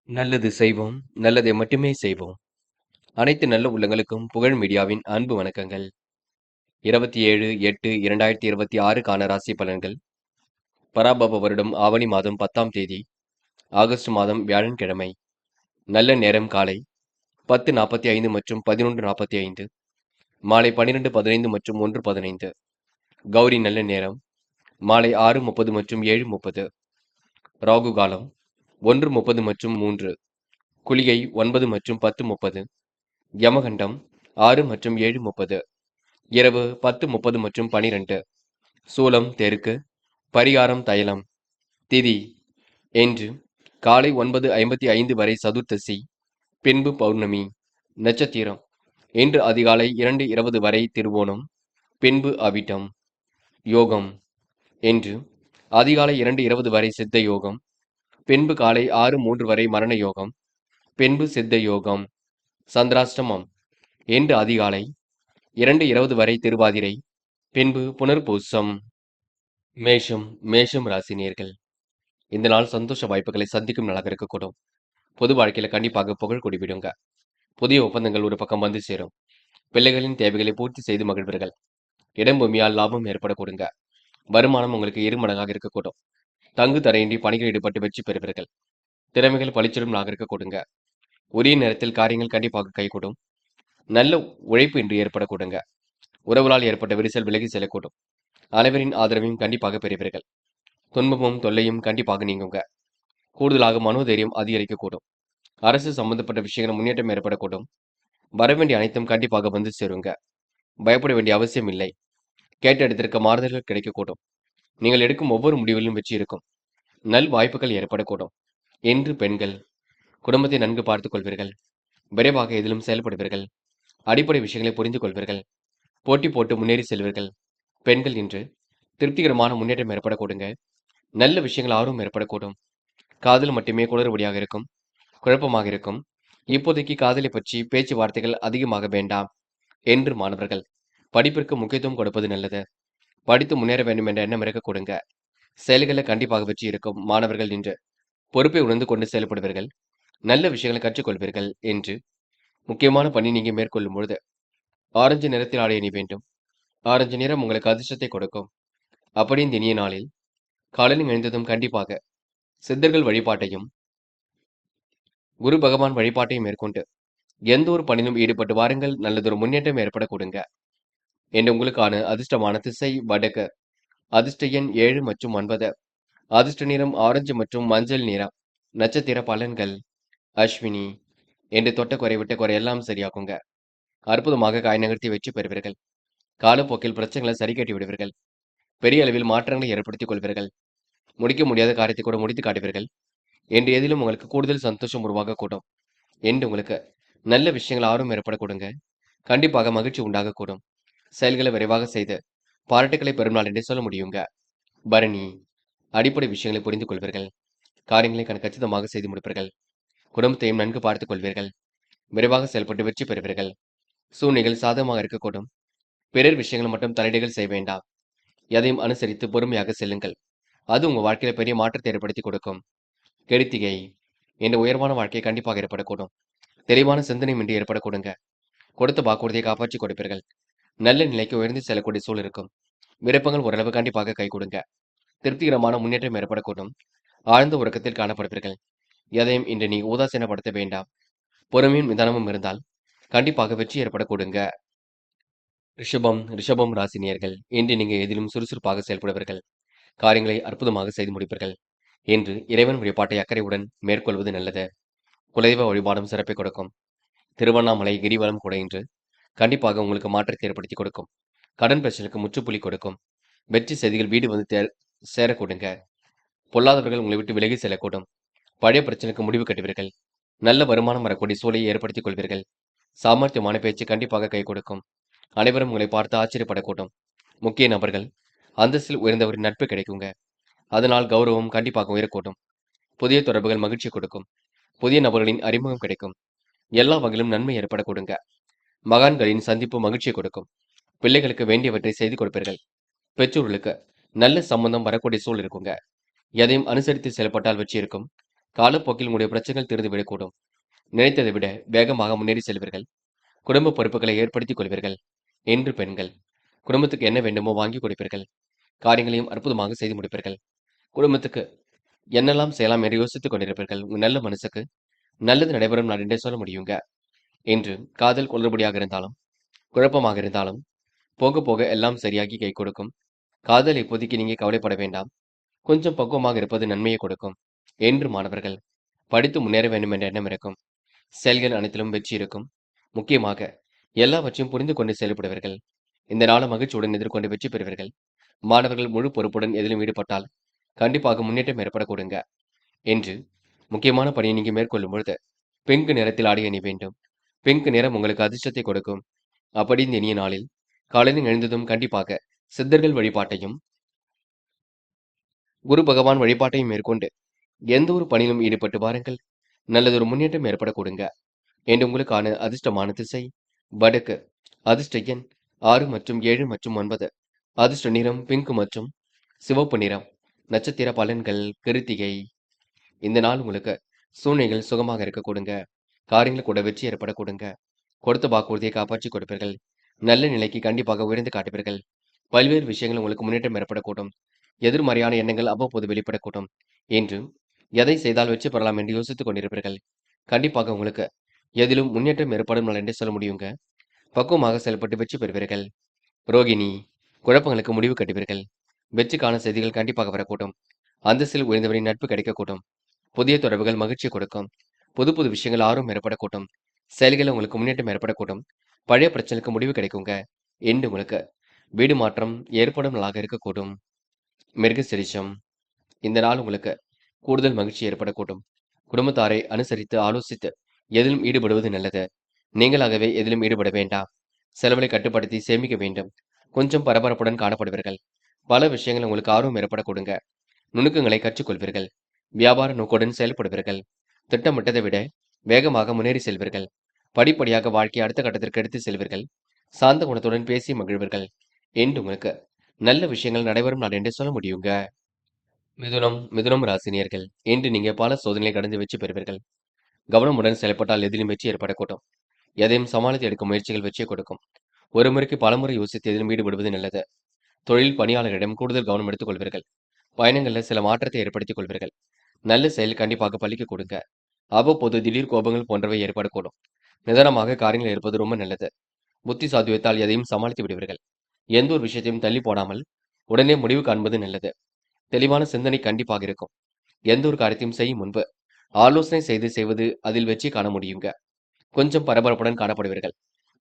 நல்லது செய்வோம், நல்லதை மட்டுமே செய்வோம். அனைத்து நல்ல உள்ளங்களுக்கும் புகழ் மீடியாவின் அன்பு வணக்கங்கள். 27/8/2026க்கான ராசி பலன்கள். பராபவ வருடம் ஆவணி மாதம் 10ஆம் தேதி, ஆகஸ்ட் மாதம் வியாழன்கிழமை. நல்ல நேரம் காலை 10:45 மற்றும் 11:45, மாலை 12:15 மற்றும் 1:15. கௌரி நல்ல நேரம் மாலை 6:30 மற்றும் 7:30. ராகு காலம் 1:30 மற்றும் 3. குளிகை 9 மற்றும் 10:30. யமகண்டம் 6 மற்றும் 7:30. இரவு 10:30 மற்றும் 12. சூலம் தெற்கு. பரிகாரம் தைலம். திதி என்று காலை 9:55 வரை சதுர்த்தசி, பின்பு பௌர்ணமி. நட்சத்திரம் இன்று அதிகாலை 2:20 வரை திருவோணம், பின்பு அவிட்டம். யோகம் என்று அதிகாலை 2:20 வரை சித்த யோகம், பின்பு காலை 6:03 வரை மரண யோகம், பின்பு சித்த யோகம். சந்திராஷ்டமம் இன்று அதிகாலை 2:20 வரை திருவாதிரை, பின்பு புனர்பூசம். மேஷம் ராசி நேயர்கள். இந்த நாள் சந்தோஷ வாய்ப்புகளை சந்திக்கும் நாளாக இருக்கக்கூடும். பொது வாழ்க்கையில கண்டிப்பாக புகழ் கூடிவிடுங்க. புதிய ஒப்பந்தங்கள் ஒரு பக்கம் வந்து சேரும். பிள்ளைகளின் தேவைகளை பூர்த்தி செய்து மகிழ்வீர்கள். இடம் பூமியால் லாபம் ஏற்படக்கூடுங்க. வருமானம் உங்களுக்கு இருமடங்காக இருக்கக்கூடும். தங்கு தடையின்றி பணிகள் ஈடுபட்டு வெற்றி பெறுவீர்கள். திறமைகள் பளிச்சிடும் நாளாக இருக்கக்கூடுங்க. உரிய நேரத்தில் காரியங்கள் கண்டிப்பாக கைகூடும். நல்ல உழைப்பு இன்று ஏற்படக்கூடுங்க. உறவுகளால் ஏற்பட்ட விரிசல் விலகி செல்லக்கூடும். அனைவரின் ஆதரவையும் கண்டிப்பாக பெறுவீர்கள். துன்பமும் தொல்லையும் கண்டிப்பாக நீங்குங்க. கூடுதலாக மனோதைரியம் அதிகரிக்கக்கூடும். அரசு சம்பந்தப்பட்ட விஷயங்கள் முன்னேற்றம் ஏற்படக்கூடும். வரவேண்டிய அனைத்தும் கண்டிப்பாக வந்து சேருங்க. பயப்பட வேண்டிய அவசியம் இல்லை. கேட்ட இடத்திற்கு மாறுதல்கள் கிடைக்கக்கூடும். நீங்கள் எடுக்கும் ஒவ்வொரு முடிவிலும் வெற்றி இருக்கும். நல் வாய்ப்புகள் ஏற்படக்கூடும். இன்று பெண்கள் குடும்பத்தை நன்கு பார்த்துக் கொள்வீர்கள். விரைவாக எதிலும் செயல்படுவீர்கள். அடிப்படை விஷயங்களை புரிந்து கொள்வீர்கள். போட்டி போட்டு முன்னேறி செல்வீர்கள். பெண்கள் இன்று திருப்திகரமான முன்னேற்றம் ஏற்படக்கூடுங்க. நல்ல விஷயங்கள் ஆர்வம் ஏற்படக்கூடும். காதல் மட்டுமே குளறுபடியாக இருக்கும். குழப்பமாக இருக்கும். இப்போதைக்கு காதலை பற்றி பேச்சுவார்த்தைகள் அதிகமாக வேண்டாம். என்று மாணவர்கள் படிப்பிற்கு முக்கியத்துவம் கொடுப்பது நல்லது. படித்து முன்னேற வேண்டும் என்ற எண்ணம் இருக்கக்கூடுங்க. செயல்களில் கண்டிப்பாக வெற்றி இருக்கும். மாணவர்கள் இன்று பொறுப்பை உணர்ந்து கொண்டு செயல்படுவீர்கள். நல்ல விஷயங்களை கற்றுக்கொள்வீர்கள். என்று முக்கியமான பணி நீங்க மேற்கொள்ளும் பொழுது ஆரஞ்சு நிறத்தில் ஆடை அணி வேண்டும். ஆரஞ்சு நிறம் உங்களுக்கு அதிர்ஷ்டத்தை கொடுக்கும். அப்படி இந்த இனிய நாளில் காலையில் எழுந்ததும் கண்டிப்பாக சித்தர்கள் வழிபாட்டையும் குரு பகவான் வழிபாட்டையும் மேற்கொண்டு எந்த ஒரு பணியிலும் ஈடுபட்டு வாருங்கள். நல்லதொரு முன்னேற்றம் ஏற்படக்கூடுங்க. என்று உங்களுக்கான அதிர்ஷ்டமான திசை வடக்கு. அதிர்ஷ்ட எண் 7 மற்றும் 9. அதிர்ஷ்ட நிறம் ஆரஞ்சு மற்றும் மஞ்சள் நிறம். நட்சத்திர பலன்கள். அஸ்வினி என்று தொட்ட குறை விட்ட குறை எல்லாம் சரியாகுங்க. அற்புதமாக காய் நகர்த்தி வெற்றி பெறுவீர்கள். காலப்போக்கில் பிரச்சனைகளை சரி கட்டி விடுவீர்கள். பெரிய அளவில் மாற்றங்களை ஏற்படுத்திக் கொள்வீர்கள். முடிக்க முடியாத காரியத்தை கூட முடித்து காட்டுவீர்கள். என்று எதிலும் உங்களுக்கு கூடுதல் சந்தோஷம் உருவாகக்கூடும். என்று உங்களுக்கு நல்ல விஷயங்கள் ஆர்வம் ஏற்படக்கூடுங்க. கண்டிப்பாக மகிழ்ச்சி உண்டாகக்கூடும். செயல்களை விரைவாக செய்து பாராட்டுக்களை பெறும் நாள் என்றே சொல்ல முடியுங்க. பரணி அடிப்படை விஷயங்களை புரிந்து கொள்வீர்கள். காரியங்களை கச்சிதமாக செய்து முடிப்பீர்கள். குடும்பத்தையும் நன்கு பார்த்துக் கொள்வீர்கள். விரைவாக செயல்பட்டு வெற்றி பெறுவீர்கள். சூழ்நிலைகள் சாதகமாக இருக்கக்கூடும். பிறர் விஷயங்கள் மட்டும் தலையீடுகள் செய்ய வேண்டாம். எதையும் அனுசரித்து பொறுமையாக செல்லுங்கள். அது உங்க வாழ்க்கையில பெரிய மாற்றத்தை ஏற்படுத்தி கொடுக்கும். கெடுத்திகை என்ற உயர்வான வாழ்க்கை கண்டிப்பாக ஏற்படக்கூடும். தெளிவான சிந்தனையும் இன்றி ஏற்படக்கூடுங்க. கொடுத்த வாக்குறுதியை காப்பாற்றி கொடுப்பீர்கள். நல்ல நிலைக்கு உயர்ந்து செல்லக்கூடிய சூழல் இருக்கும். விருப்பங்கள் ஓரளவு கண்டிப்பாக கை கொடுங்க. திருப்திகரமான முன்னேற்றம் ஏற்படக்கூடும். ஆழ்ந்த உறக்கத்தில் காணப்படுவீர்கள். எதையும் இன்று நீ உதாசீனப்படுத்த வேண்டாம். பொறுமையும் நிதானமும் இருந்தால் கண்டிப்பாக வெற்றி ஏற்படக்கூடுங்க. ரிஷபம் ராசினியர்கள் இன்று நீங்க எதிலும் சுறுசுறுப்பாக செயல்படுவீர்கள். காரியங்களை அற்புதமாக செய்து முடிப்பீர்கள். இன்று இறைவன் வழிபாட்டை அக்கறையுடன் மேற்கொள்வது நல்லது. குலதெய்வ வழிபாடும் சிறப்பை கொடுக்கும். திருவண்ணாமலை கிரிவலம் கூட இன்று கண்டிப்பாக உங்களுக்கு மாற்றத்தை ஏற்படுத்தி கொடுக்கும். கடன் பிரச்சனைக்கு முற்றுப்புள்ளி கொடுக்கும். வெற்றி செய்திகள் வீடு வந்து சேரக்கூடுங்க. பொல்லாதவர்கள் உங்களை விட்டு விலகி செல்லக்கூடும். பழைய பிரச்சனைக்கு முடிவு கட்டுவீர்கள். நல்ல வருமானம் வரக்கூடிய சூழலை ஏற்படுத்திக் கொள்வீர்கள். சாமர்த்தியமான பேச்சு கண்டிப்பாக கை கொடுக்கும். அனைவரும் உங்களை பார்த்து ஆச்சரியப்படக்கூடும். முக்கிய நபர்கள் அந்தஸ்தில் உயர்ந்தவரின் நட்பு கிடைக்குங்க. அதனால் கௌரவம் கண்டிப்பாக உயரக்கூடும். புதிய தொடர்புகள் மகிழ்ச்சி கொடுக்கும். புதிய நபர்களின் அறிமுகம் கிடைக்கும். எல்லா வகையிலும் நன்மை ஏற்படக்கூடுங்க. மகான்களின் சந்திப்பு மகிழ்ச்சியை கொடுக்கும். பிள்ளைகளுக்கு வேண்டியவற்றை செய்து கொடுப்பீர்கள். பெற்றோர்களுக்கு நல்ல சம்பந்தம் வரக்கூடிய சூழல் இருக்குங்க. எதையும் அனுசரித்து செயல்பட்டால் வெற்றி இருக்கும். காலப்போக்கில் உங்களுடைய பிரச்சனைகள் தீர்ந்து விடக்கூடும். நினைத்ததை விட வேகமாக முன்னேறி செல்வீர்கள். குடும்ப பொறுப்புகளை ஏற்படுத்திக் கொள்வீர்கள். இன்று பெண்கள் குடும்பத்துக்கு என்ன வேண்டுமோ வாங்கி கொடுப்பீர்கள். காரியங்களையும் அற்புதமாக செய்து முடிப்பீர்கள். குடும்பத்துக்கு என்னெல்லாம் செய்யலாம் என்று யோசித்துக் கொண்டிருப்பீர்கள். உங்க நல்ல மனசுக்கு நல்லது நடைபெறும் நாள் என்றே சொல்ல முடியுங்க. இன்று காதல் குளறுபடியாக இருந்தாலும், குழப்பமாக இருந்தாலும், போக போக எல்லாம் சரியாகி கை கொடுக்கும். காதல் இப்போதைக்கு நீங்க கவலைப்பட வேண்டாம். கொஞ்சம் பக்குவமாக இருப்பது நன்மையை கொடுக்கும். என்று மாணவர்கள் படித்து முன்னேற வேண்டும் என்ற எண்ணம் இருக்கும். செயல்கள் அனைத்திலும் வெற்றி இருக்கும். முக்கியமாக எல்லாவற்றையும் புரிந்து கொண்டு செயல்படுவீர்கள். இந்த நாளை மகிழ்ச்சியுடன் எதிர்கொண்டு வெற்றி பெறுவீர்கள். மாணவர்கள் முழு பொறுப்புடன் எதிலும் ஈடுபட்டால் கண்டிப்பாக முன்னேற்றம் ஏற்படக்கூடுங்க. என்று முக்கியமான பணியை நீங்க மேற்கொள்ளும் பொழுது பிங்க் நிறத்தில் ஆடை அணி வேண்டும். பிங்க் நிறம் உங்களுக்கு அதிர்ஷ்டத்தை கொடுக்கும். அப்படி இந்த இனிய நாளில் காலையில் எழுந்ததும் கண்டிப்பாக சித்தர்கள் வழிபாட்டையும் குரு பகவான் வழிபாட்டையும் மேற்கொண்டு எந்த ஒரு பணியிலும் ஈடுபட்டு வாருங்கள். நல்லதொரு முன்னேற்றம் ஏற்படக்கூடுங்க. என்று உங்களுக்கான அதிர்ஷ்டமான திசை வடக்கு. அதிர்ஷ்ட எண் 6 மற்றும் 7 மற்றும் 9. அதிர்ஷ்ட நிறம் பிங்க் மற்றும் சிவப்பு நிறம். நட்சத்திர பலன்கள் கிருத்திகை. இந்த நாள் உங்களுக்கு சூழ்நிலைகள் சுகமாக இருக்க கொடுங்க. காரியங்கள் கூட வெற்றி ஏற்பட கொடுங்க. கொடுத்த வாக்குறுதியை காப்பாற்றி கொடுப்பீர்கள். நல்ல நிலைக்கு கண்டிப்பாக உயர்ந்து காட்டுவீர்கள். பல்வேறு விஷயங்கள் உங்களுக்கு முன்னேற்றம் ஏற்படக்கூடும். எதிர்மறையான எண்ணங்கள் அவ்வப்போது வெளிப்படக்கூடும். என்று எதை செய்தால் வெற்றி பெறலாம் என்று யோசித்துக் கொண்டிருப்பீர்கள். கண்டிப்பாக உங்களுக்கு எதிலும் முன்னேற்றம் ஏற்படும் நாள் என்றே சொல்ல முடியுங்க. பக்குவமாக செயல்பட்டு வெற்றி பெறுவீர்கள். ரோகிணி குழப்பங்களுக்கு முடிவு கட்டுவீர்கள். வெற்றிக்கான செய்திகள் கண்டிப்பாக வரக்கூடும். அந்தஸ்தில் உயர்ந்தவரின் நட்பு கிடைக்கக்கூடும். புதிய தொடர்புகள் மகிழ்ச்சி கொடுக்கும். புது புது விஷயங்கள் ஆர்வம் ஏற்படக்கூடும். செயல்களில் உங்களுக்கு முன்னேற்றம் ஏற்படக்கூடும். பழைய பிரச்சனைக்கு முடிவு கிடைக்குங்க. என்று உங்களுக்கு வீடு மாற்றம் ஏற்படும் நாளாக இருக்கக்கூடும். மிருகசிரிஷம் இந்த நாள் உங்களுக்கு கூடுதல் மகிழ்ச்சி ஏற்படக்கூடும். குடும்பத்தாரை அனுசரித்து ஆலோசித்து எதிலும் ஈடுபடுவது நல்லது. நீங்களாகவே எதிலும் ஈடுபட வேண்டாம். செலவுகளை கட்டுப்படுத்தி சேமிக்க வேண்டும். கொஞ்சம் பரபரப்புடன் காணப்படுவீர்கள். பல விஷயங்கள் உங்களுக்கு ஆர்வம் ஏற்பட கொடுங்க. நுணுக்கங்களை கற்றுக்கொள்வீர்கள். வியாபார நோக்குடன் செயல்படுவீர்கள். திட்டமிட்டதை விட வேகமாக முன்னேறி செல்வீர்கள். படிப்படியாக வாழ்க்கையை அடுத்த கட்டத்திற்கு எடுத்து செல்வீர்கள். சாந்த குணத்துடன் பேசி மகிழ்வீர்கள். என்று உங்களுக்கு நல்ல விஷயங்கள் நடைபெறும் நாள் என்று சொல்ல முடியுங்க. மிதுனம் ராசினியர்கள் இன்று நீங்க பல சோதனைகளை கடந்து வெற்றி பெறுவீர்கள். கவனமுடன் செயல்பட்டால் எதிலும் வெற்றி ஏற்படக்கூடும். எதையும் சமாளித்து எடுக்கும் முயற்சிகள் வெற்றியை கொடுக்கும். ஒரு முறைக்கு பலமுறை யோசித்து எதிலும் ஈடுபடுவது நல்லது. தொழில் பணியாளர்களிடம் கூடுதல் கவனம் எடுத்துக் கொள்வீர்கள். பயணங்களில் சில மாற்றத்தை ஏற்படுத்திக் கொள்வீர்கள். நல்ல செயல் கண்டிப்பாக பலிக்க கொடுங்க. அவ்வப்போது திடீர் கோபங்கள் போன்றவை ஏற்படக்கூடும். நிதானமாக காரியங்கள் இருப்பது ரொம்ப நல்லது. புத்தி சாதுரியத்தால் எதையும் சமாளித்து விடுவீர்கள். எந்த ஒரு விஷயத்தையும் தள்ளி போடாமல் உடனே முடிவு காண்பது நல்லது. தெளிவான சிந்தனை கண்டிப்பாக இருக்கும். எந்த ஒரு காரியத்தையும் செய்யும் முன்பு ஆலோசனை செய்வது அதில் வெற்றி காண முடியுங்க. கொஞ்சம் பரபரப்புடன் காணப்படுவீர்கள்.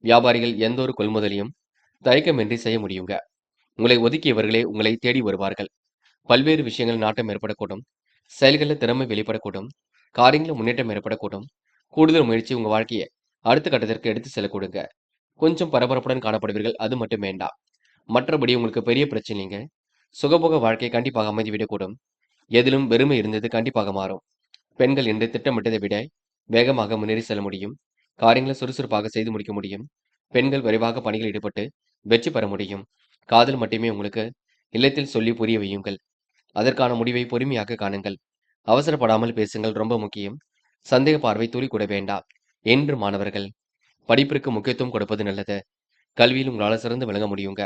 வியாபாரிகள் எந்த ஒரு கொள்முதலையும் தயக்கமின்றி செய்ய முடியுங்க. உங்களை ஒதுக்கியவர்களே உங்களை தேடி வருவார்கள். பல்வேறு விஷயங்கள் நாட்டம் ஏற்படக்கூடும். செயல்களில் திறமை வெளிப்படக்கூடும். காரியங்களில் முன்னேற்றம் ஏற்படக்கூடும். கூடுதல் முயற்சி உங்க வாழ்க்கையை அடுத்த கட்டத்திற்கு எடுத்து செல்லக்கூடுங்க. கொஞ்சம் பரபரப்புடன் காணப்படுவீர்கள். அது மட்டும் வேண்டாம். மற்றபடி உங்களுக்கு பெரிய பிரச்சனைங்க. சுகபோக வாழ்க்கை கண்டிப்பாக அமைந்துவிடக்கூடும். எதிலும் வெறுமை இருந்தது கண்டிப்பாக மாறும். பெண்கள் இன்று திட்டமிட்டதை விட வேகமாக முன்னேறி செல்ல முடியும். காரியங்களை சுறுசுறுப்பாக செய்து முடிக்க முடியும். பெண்கள் விரைவாக பணியில் ஈடுபட்டு வெற்றி பெற முடியும். காதல் மட்டுமே உங்களுக்கு இல்லத்தில் சொல்லி புரிய வையுங்கள். அதற்கான முடிவை பொறுமையாக காணுங்கள். அவசரப்படாமல் பேசுங்கள் ரொம்ப முக்கியம். சந்தேக பார்வை துளி கூட வேண்டாம். என்று மாணவர்கள் படிப்பிற்கு முக்கியத்துவம் கொடுப்பது நல்லது. கல்வியில் உங்களால் சிறந்து விளங்க முடியுங்க.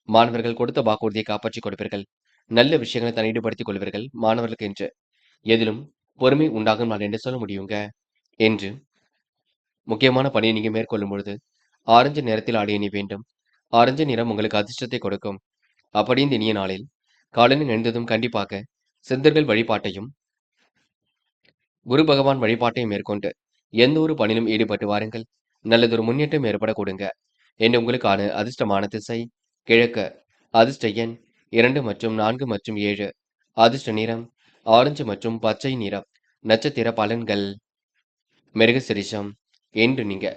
மாணவர்கள் கொடுத்த வாக்குறுதியை காப்பாற்றிக் கொடுப்பீர்கள். நல்ல விஷயங்களை தன் ஈடுபடுத்திக் கொள்வீர்கள். மாணவர்களுக்கு என்று எதிலும் பொறுமை உண்டாகும் நாள் என்று சொல்ல முடியுங்க. என்று முக்கியமான பணியை நீங்க மேற்கொள்ளும் பொழுது ஆரஞ்சு நிறத்தில் ஆடை அணி வேண்டும். ஆரஞ்சு நிறம் உங்களுக்கு அதிர்ஷ்டத்தை கொடுக்கும். அப்படி இந்த இனிய நாளில் காலையில் எழுந்ததும் கண்டிப்பாக சித்தர்கள் வழிபாட்டையும் குரு பகவான் வழிபாட்டையும் மேற்கொண்டு எந்த ஒரு பணியிலும் ஈடுபட்டு வாருங்கள். நல்லதொரு முன்னேற்றம் ஏற்பட கொடுங்க. என்று உங்களுக்கான அதிர்ஷ்டமான திசை கிழக்கு. அதிர்ஷ்ட எண் 2 மற்றும் 4 மற்றும் 7. அதிர்ஷ்ட நிறம் ஆரஞ்சு மற்றும் பச்சை நிறம். நட்சத்திர பலன்கள் மிருகசிரிஷம் என்று நீங்க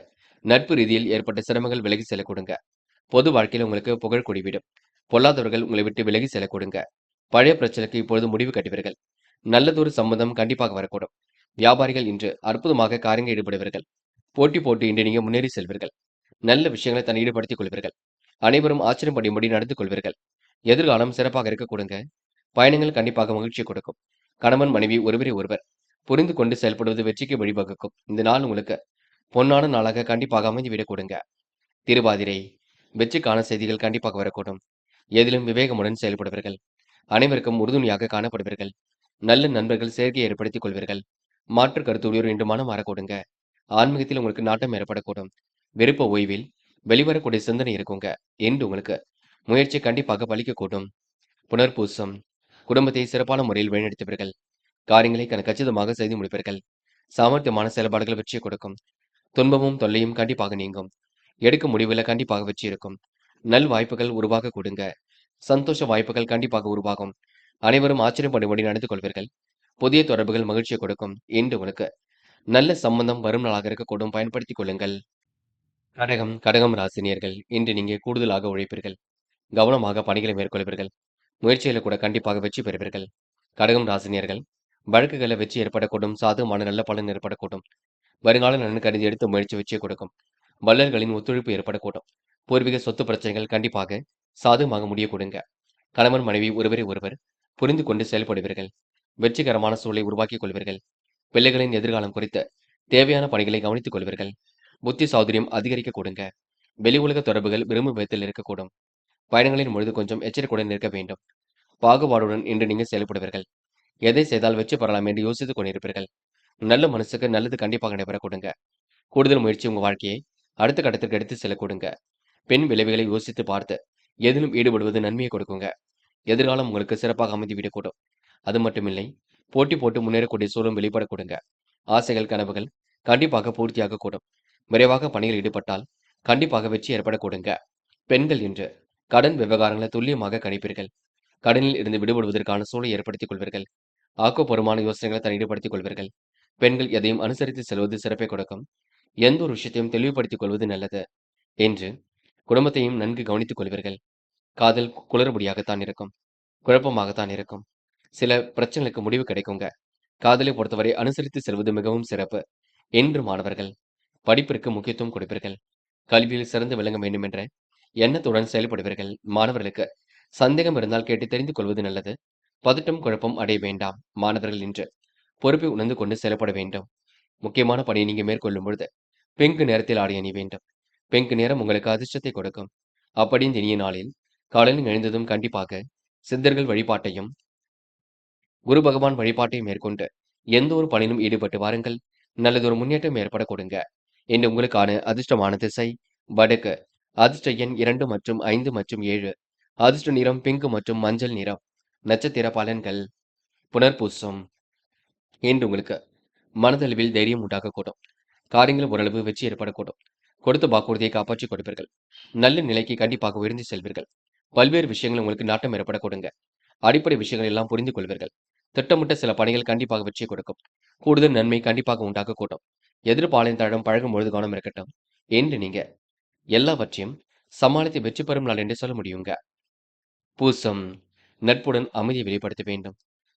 நட்பு ரீதியில் ஏற்பட்ட சிரமங்கள் விலகி செல்ல கொடுங்க. பொது வாழ்க்கையில் உங்களுக்கு புகழ் கூடிவிடும். பொல்லாதவர்கள் உங்களை விட்டு விலகி செல்ல கொடுங்க. பழைய பிரச்சனைக்கு இப்பொழுது முடிவு கட்டுவீர்கள். நல்லதொரு சம்பந்தம் கண்டிப்பாக வரக்கூடும். வியாபாரிகள் இன்று அற்புதமாக காரியங்கள் ஈடுபடுவீர்கள். போட்டி போட்டு இன்று நீங்க முன்னேறி செல்வீர்கள். நல்ல விஷயங்களை தன் ஈடுபடுத்திக் கொள்வீர்கள். அனைவரும் ஆச்சரியப்படும்படி நடந்து கொள்வீர்கள். எதிர்காலம் சிறப்பாக இருக்க கொடுங்க. பயணங்கள் கண்டிப்பாக மகிழ்ச்சி கொடுக்கும். கணவன் மனைவி ஒருவரை ஒருவர் புரிந்து கொண்டு செயல்படுவது வெற்றிக்கு வழிவகுக்கும். இந்த நாள் உங்களுக்கு பொன்னான நாளாக கண்டிப்பாக அமைந்துவிடக் கொடுங்க. திருவாதிரை வெற்றிக்கான செய்திகள் கண்டிப்பாக வரக்கூடும். எதிலும் விவேகமுடன் செயல்படுவீர்கள். அனைவருக்கும் உறுதுணையாக காணப்படுவீர்கள். நல்ல நண்பர்கள் சேர்க்கையை ஏற்படுத்திக் கொள்வீர்கள். மாற்று கருத்துடையோர் இன்று மனம் மாறக்கூடுங்க. ஆன்மீகத்தில் உங்களுக்கு நாட்டம் ஏற்படக்கூடும். விருப்ப ஓய்வில் வெளிவரக்கூடிய சிந்தனை இருக்குங்க. என்று உங்களுக்கு முயற்சி கண்டிப்பாக பலிக்கக்கூடும். புனர்பூசம் குடும்பத்தை சிறப்பான முறையில் வழிநடத்துவீர்கள். காரியங்களை கச்சிதமாக செய்து முடிப்பீர்கள். சாமர்த்தியமான செயல்பாடுகள் வெற்றியை கொடுக்கும். துன்பமும் தொல்லையும் கண்டிப்பாக நீங்கும். எடுக்கும் முடிவுல கண்டிப்பாக வெற்றி இருக்கும். நல் வாய்ப்புகள் உருவாக கொடுங்க. சந்தோஷ வாய்ப்புகள் கண்டிப்பாக உருவாகும். அனைவரும் ஆச்சரியப்படும்படி நடந்து கொள்வீர்கள். புதிய தொடர்புகள் மகிழ்ச்சியை கொடுக்கும். என்று உங்களுக்கு நல்ல சம்பந்தம் வரும் நாளாக இருக்கக்கூடும். பயன்படுத்திக் கொள்ளுங்கள். கடகம் ராசினியர்கள் இன்று நீங்க கூடுதலாக உழைப்பீர்கள். கவனமாக பணிகளை மேற்கொள்வீர்கள். முயற்சிகளை கூட கண்டிப்பாக வெற்றி பெறுவீர்கள். கடகம் ராசினியர்கள் வழக்குகளை வெற்றி ஏற்படக்கூடும். சாதகமான நல்ல பலன் ஏற்படக்கூடும். வருங்கால நலன் கருதி எடுத்த முயற்சி வெற்றியை கொடுக்கும். வள்ளல்களின் ஒத்துழைப்பு ஏற்படக்கூடும். பூர்வீக சொத்து பிரச்சனைகள் கண்டிப்பாக சாதகமாக முடிய கொடுங்க. கணவன் மனைவி ஒருவரை ஒருவர் புரிந்து கொண்டு செயல்படுவீர்கள். வெற்றிகரமான சூழலை உருவாக்கிக் கொள்வீர்கள். பிள்ளைகளின் எதிர்காலம் குறித்து தேவையான பணிகளை கவனித்துக் கொள்வீர்கள். புத்தி சாதுரியம் அதிகரிக்க கொடுங்க. வெளி உலக தொடர்புகள் விரும்பும் விதத்தில் இருக்கக்கூடும். பயணங்களின் பொழுது கொஞ்சம் எச்சரிக்கையுடன் இருக்க வேண்டும். பாகுபாடுடன் இன்று நீங்கள் செயல்படுவீர்கள். எதை செய்தால் வெற்றி பெறலாம் என்று யோசித்துக் கொண்டிருப்பீர்கள். நல்ல மனசுக்கு நல்லது கண்டிப்பாக நடைபெற கொடுங்க. கூடுதல் முயற்சி உங்க வாழ்க்கையை அடுத்த கட்டத்திற்கு எடுத்து செல்ல கொடுங்க. பெண் விளைவுகளை யோசித்து பார்த்து எதிலும் ஈடுபடுவது நன்மையை கொடுக்குங்க. எதிர்காலம் உங்களுக்கு சிறப்பாக அமைந்து விடக்கூடும். அது மட்டுமில்லை, போட்டி போட்டு முன்னேறக்கூடிய சூழலும் வெளிப்பட கொடுங்க. ஆசைகள் கனவுகள் கண்டிப்பாக பூர்த்தியாக கூடும். விரைவாக பணியில் ஈடுபட்டால் கண்டிப்பாக வெற்றி ஏற்பட கொடுங்க. பெண்கள் இன்று கடன் விவகாரங்களை துல்லியமாக கணிப்பீர்கள். கடனில் இருந்து விடுபடுவதற்கான சூழலை ஏற்படுத்திக் கொள்வீர்கள். ஆக்கப்பூர்வமான யோசனைகளை தன் ஈடுபடுத்திக் கொள்வீர்கள். பெண்கள் எதையும் அனுசரித்து செல்வது சிறப்பை கொடுக்கும். எந்த ஒரு விஷயத்தையும் தெளிவுபடுத்திக் கொள்வது நல்லது. என்று குடும்பத்தையும் நன்கு கவனித்துக் கொள்வீர்கள். காதல் குளறுபடியாகத்தான் இருக்கும். குழப்பமாகத்தான் இருக்கும். சில பிரச்சனைகளுக்கு முடிவு கிடைக்குங்க. காதலை பொறுத்தவரை அனுசரித்து செல்வது மிகவும் சிறப்பு. என்று மாணவர்கள் படிப்பிற்கு முக்கியத்துவம் கொடுப்பீர்கள். கல்வியில் சிறந்து விளங்க வேண்டும் என்ற எண்ணத்துடன் செயல்படுவீர்கள். மாணவர்களுக்கு சந்தேகம் இருந்தால் கேட்டு தெரிந்து கொள்வது நல்லது. பதட்டம் குழப்பம் அடைய வேண்டாம். மாணவர்கள் இன்று பொறுப்பை உணர்ந்து கொண்டு செயல்பட வேண்டும். முக்கியமான பணியை நீங்க மேற்கொள்ளும் பொழுது பிங்க் நிறத்தில் ஆடை அணி வேண்டும். பிங்க் நிறம் உங்களுக்கு அதிர்ஷ்டத்தை கொடுக்கும். அப்படி இந்த இனிய நாளில் காலையில் எழுந்ததும் கண்டிப்பாக சித்தர்கள் வழிபாட்டையும் குரு பகவான் வழிபாட்டையும் மேற்கொண்டு எந்த ஒரு பணியிலும் ஈடுபட்டு வாருங்கள். நல்லதொரு முன்னேற்றம் ஏற்பட கொடுங்க. இன்று உங்களுக்கான அதிர்ஷ்டமான திசை வடக்கு. அதிர்ஷ்ட எண் 2 மற்றும் 5 மற்றும் 7. அதிர்ஷ்ட நிறம் பிங்க் மற்றும் மஞ்சள் நிறம். நட்சத்திர பலன்கள். புனர்பூசம் இன்று உங்களுக்கு மனதளவில் தைரியம் உண்டாகக்கூடும். காரியங்கள் ஓரளவு வெற்றி ஏற்படக்கூடும். கொடுத்த வாக்குறுதியை காப்பாற்றிக் கொடுப்பீர்கள். நல்ல நிலைக்கு கண்டிப்பாக உயர்ந்து செல்வீர்கள். பல்வேறு விஷயங்கள் உங்களுக்கு நாட்டம் ஏற்பட கொடுங்க. அடிப்படை விஷயங்கள் எல்லாம் புரிந்து கொள்வீர்கள். திட்டமிட்ட சில பணிகள் கண்டிப்பாக வெற்றி கொடுக்கும். கூடுதல் நன்மை கண்டிப்பாக உண்டாகக்கூடும். எதிர்பாலின் தடம் பழகும் பொழுது கவனம் இருக்கட்டும். என்று நீங்க எல்லாவற்றையும் சமாளித்து வெற்றி பெறும் நாள் என்று சொல்ல முடியுங்க. பூசம் நட்புடன் அமைதியை வெளிப்படுத்த வேண்டும்.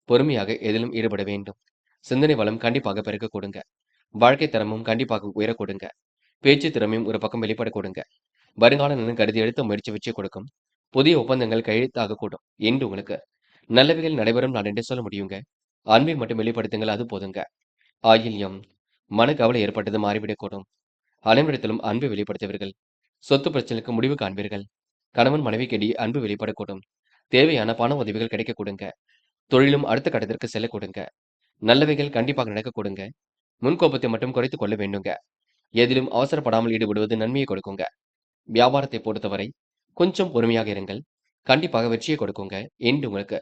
பொறுமையாக எதிலும் ஈடுபட வேண்டும். சிந்தனை வளம் கண்டிப்பாக பெருக்க கொடுங்க. வாழ்க்கை தரமும் கண்டிப்பாக உயர கொடுங்க. பேச்சு திறமையும் ஒரு பக்கம் வெளிப்பட கொடுங்க. வருங்கால நலன் கருதி எடுத்த முயற்சி வெற்றி கொடுக்கும். புதிய ஒப்பந்தங்கள் கையெழுத்தாக கூடும். என்று உங்களுக்கு நல்லவைகள் நடைபெறும் நாள் என்று சொல்ல முடியுங்க. அன்பை மட்டும் வெளிப்படுத்துங்கள், அது போதுங்க. ஆயில்யம் மனக்கவலை ஏற்பட்டது மாறிவிடக்கூடும். அனைவரிடத்திலும் அன்பை வெளிப்படுத்துவீர்கள். சொத்து பிரச்சனைக்கு முடிவு காண்பீர்கள். கணவன் மனைவிக்கிடையே அன்பு வெளிப்படக்கூடும். தேவையான பண உதவிகள் கிடைக்க கொடுங்க. தொழிலும் அடுத்த கட்டத்திற்கு செல்ல கொடுங்க. நல்லவைகள் கண்டிப்பாக நடக்க கொடுங்க. முன்கோபத்தை மட்டும் குறைத்துக் கொள்ள வேண்டுங்க. எதிலும் அவசரப்படாமல் ஈடுபடுவது நன்மையை கொடுக்குங்க. வியாபாரத்தை பொறுத்தவரை கொஞ்சம் பொறுமையாக இருங்கள். கண்டிப்பாக வெற்றியை கொடுக்குங்க. என்று உங்களுக்கு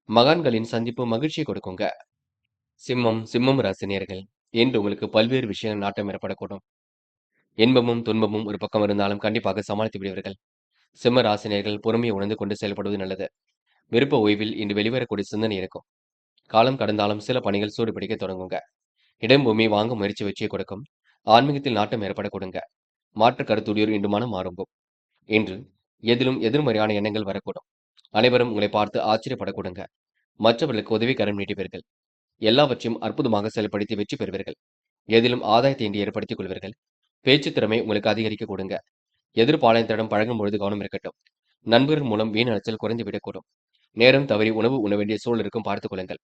மகான்களின் சந்திப்பு மகிழ்ச்சியை கொடுக்குங்க. சிம்மம் ராசினியர்கள் என்று உங்களுக்கு பல்வேறு விஷயங்கள் நாட்டம் ஏற்படக்கூடும். இன்பமும் துன்பமும் ஒரு பக்கம் இருந்தாலும் கண்டிப்பாக சமாளித்து விடுவீர்கள். சிம்ம ராசினியர்கள் பொறுமையை உணர்ந்து கொண்டு செயல்படுவது நல்லது. விருப்ப ஓய்வில் இன்று வெளிவரக்கூடிய சிந்தனை இருக்கும். காலம் கடந்தாலும் சில பணிகள் சூடு பிடிக்க தொடங்குங்க. இடம் பூமி வாங்க முயற்சி வெற்றியை கொடுக்கும். ஆன்மீகத்தில் நாட்டம் ஏற்பட கொடுங்க. மாற்று கருத்துடையோர் இன்று மனம் மாறும்போம். இன்று எதிலும் எதிர்மறையான எண்ணங்கள் வரக்கூடும். அனைவரும் உங்களை பார்த்து ஆச்சரியப்பட கொடுங்க. மற்றவர்களுக்கு உதவிக்கரம் நீட்டுவீர்கள். எல்லாவற்றையும் அற்புதமாக செயல்படுத்தி வெற்றி பெறுவீர்கள். எதிலும் ஆதாயத்தை இன்று ஏற்படுத்திக் கொள்வீர்கள். பேச்சு திறமை உங்களுக்கு அதிகரிக்க கொடுங்க. எதிர்பாளையத்திடம் பழகும் பொழுது கவனம் இருக்கட்டும். நண்பர்கள் மூலம் வீண் அலைச்சல் குறைந்து விடக்கூடும். நேரம் தவறி உணவு உண்ண வேண்டிய சூழல் இருக்கும் பார்த்துக் கொள்ளுங்கள்.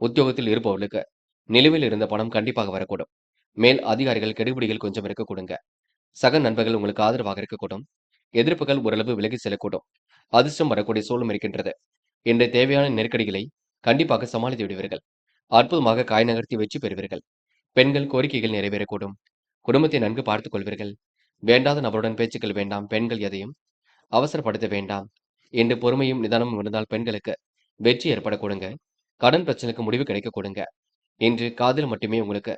உத்தியோகத்தில் இருப்பவர்களுக்கு நிலுவையில் இருந்த பணம் கண்டிப்பாக வரக்கூடும். மேல் அதிகாரிகள் கெடுபிடிகள் கொஞ்சம் இருக்கக்கூடுங்க. சக நண்பர்கள் உங்களுக்கு ஆதரவாக இருக்கக்கூடும். எதிர்ப்புகள் ஓரளவு விலகி செல்லக்கூடும். அதிர்ஷ்டம் வரக்கூடிய சூழலும் இருக்கின்றது. இன்று தேவையான நெருக்கடிகளை கண்டிப்பாக சமாளித்து விடுவீர்கள். அற்புதமாக காய் நகர்த்தி வெற்றி பெறுவீர்கள். பெண்கள் கோரிக்கைகள் நிறைவேறக்கூடும். குடும்பத்தை நன்கு பார்த்துக் கொள்வீர்கள். வேண்டாத நபருடன் பேச்சுக்கள் வேண்டாம். பெண்கள் எதையும் அவசரப்படுத்த வேண்டாம். என்று பொறுமையும் நிதானமும் இருந்தால் பெண்களுக்கு வெற்றி ஏற்படக்கூடுங்க. கடன் பிரச்சனைக்கு முடிவு கிடைக்கக்கூடுங்க. இன்று காதல் மட்டுமே உங்களுக்கு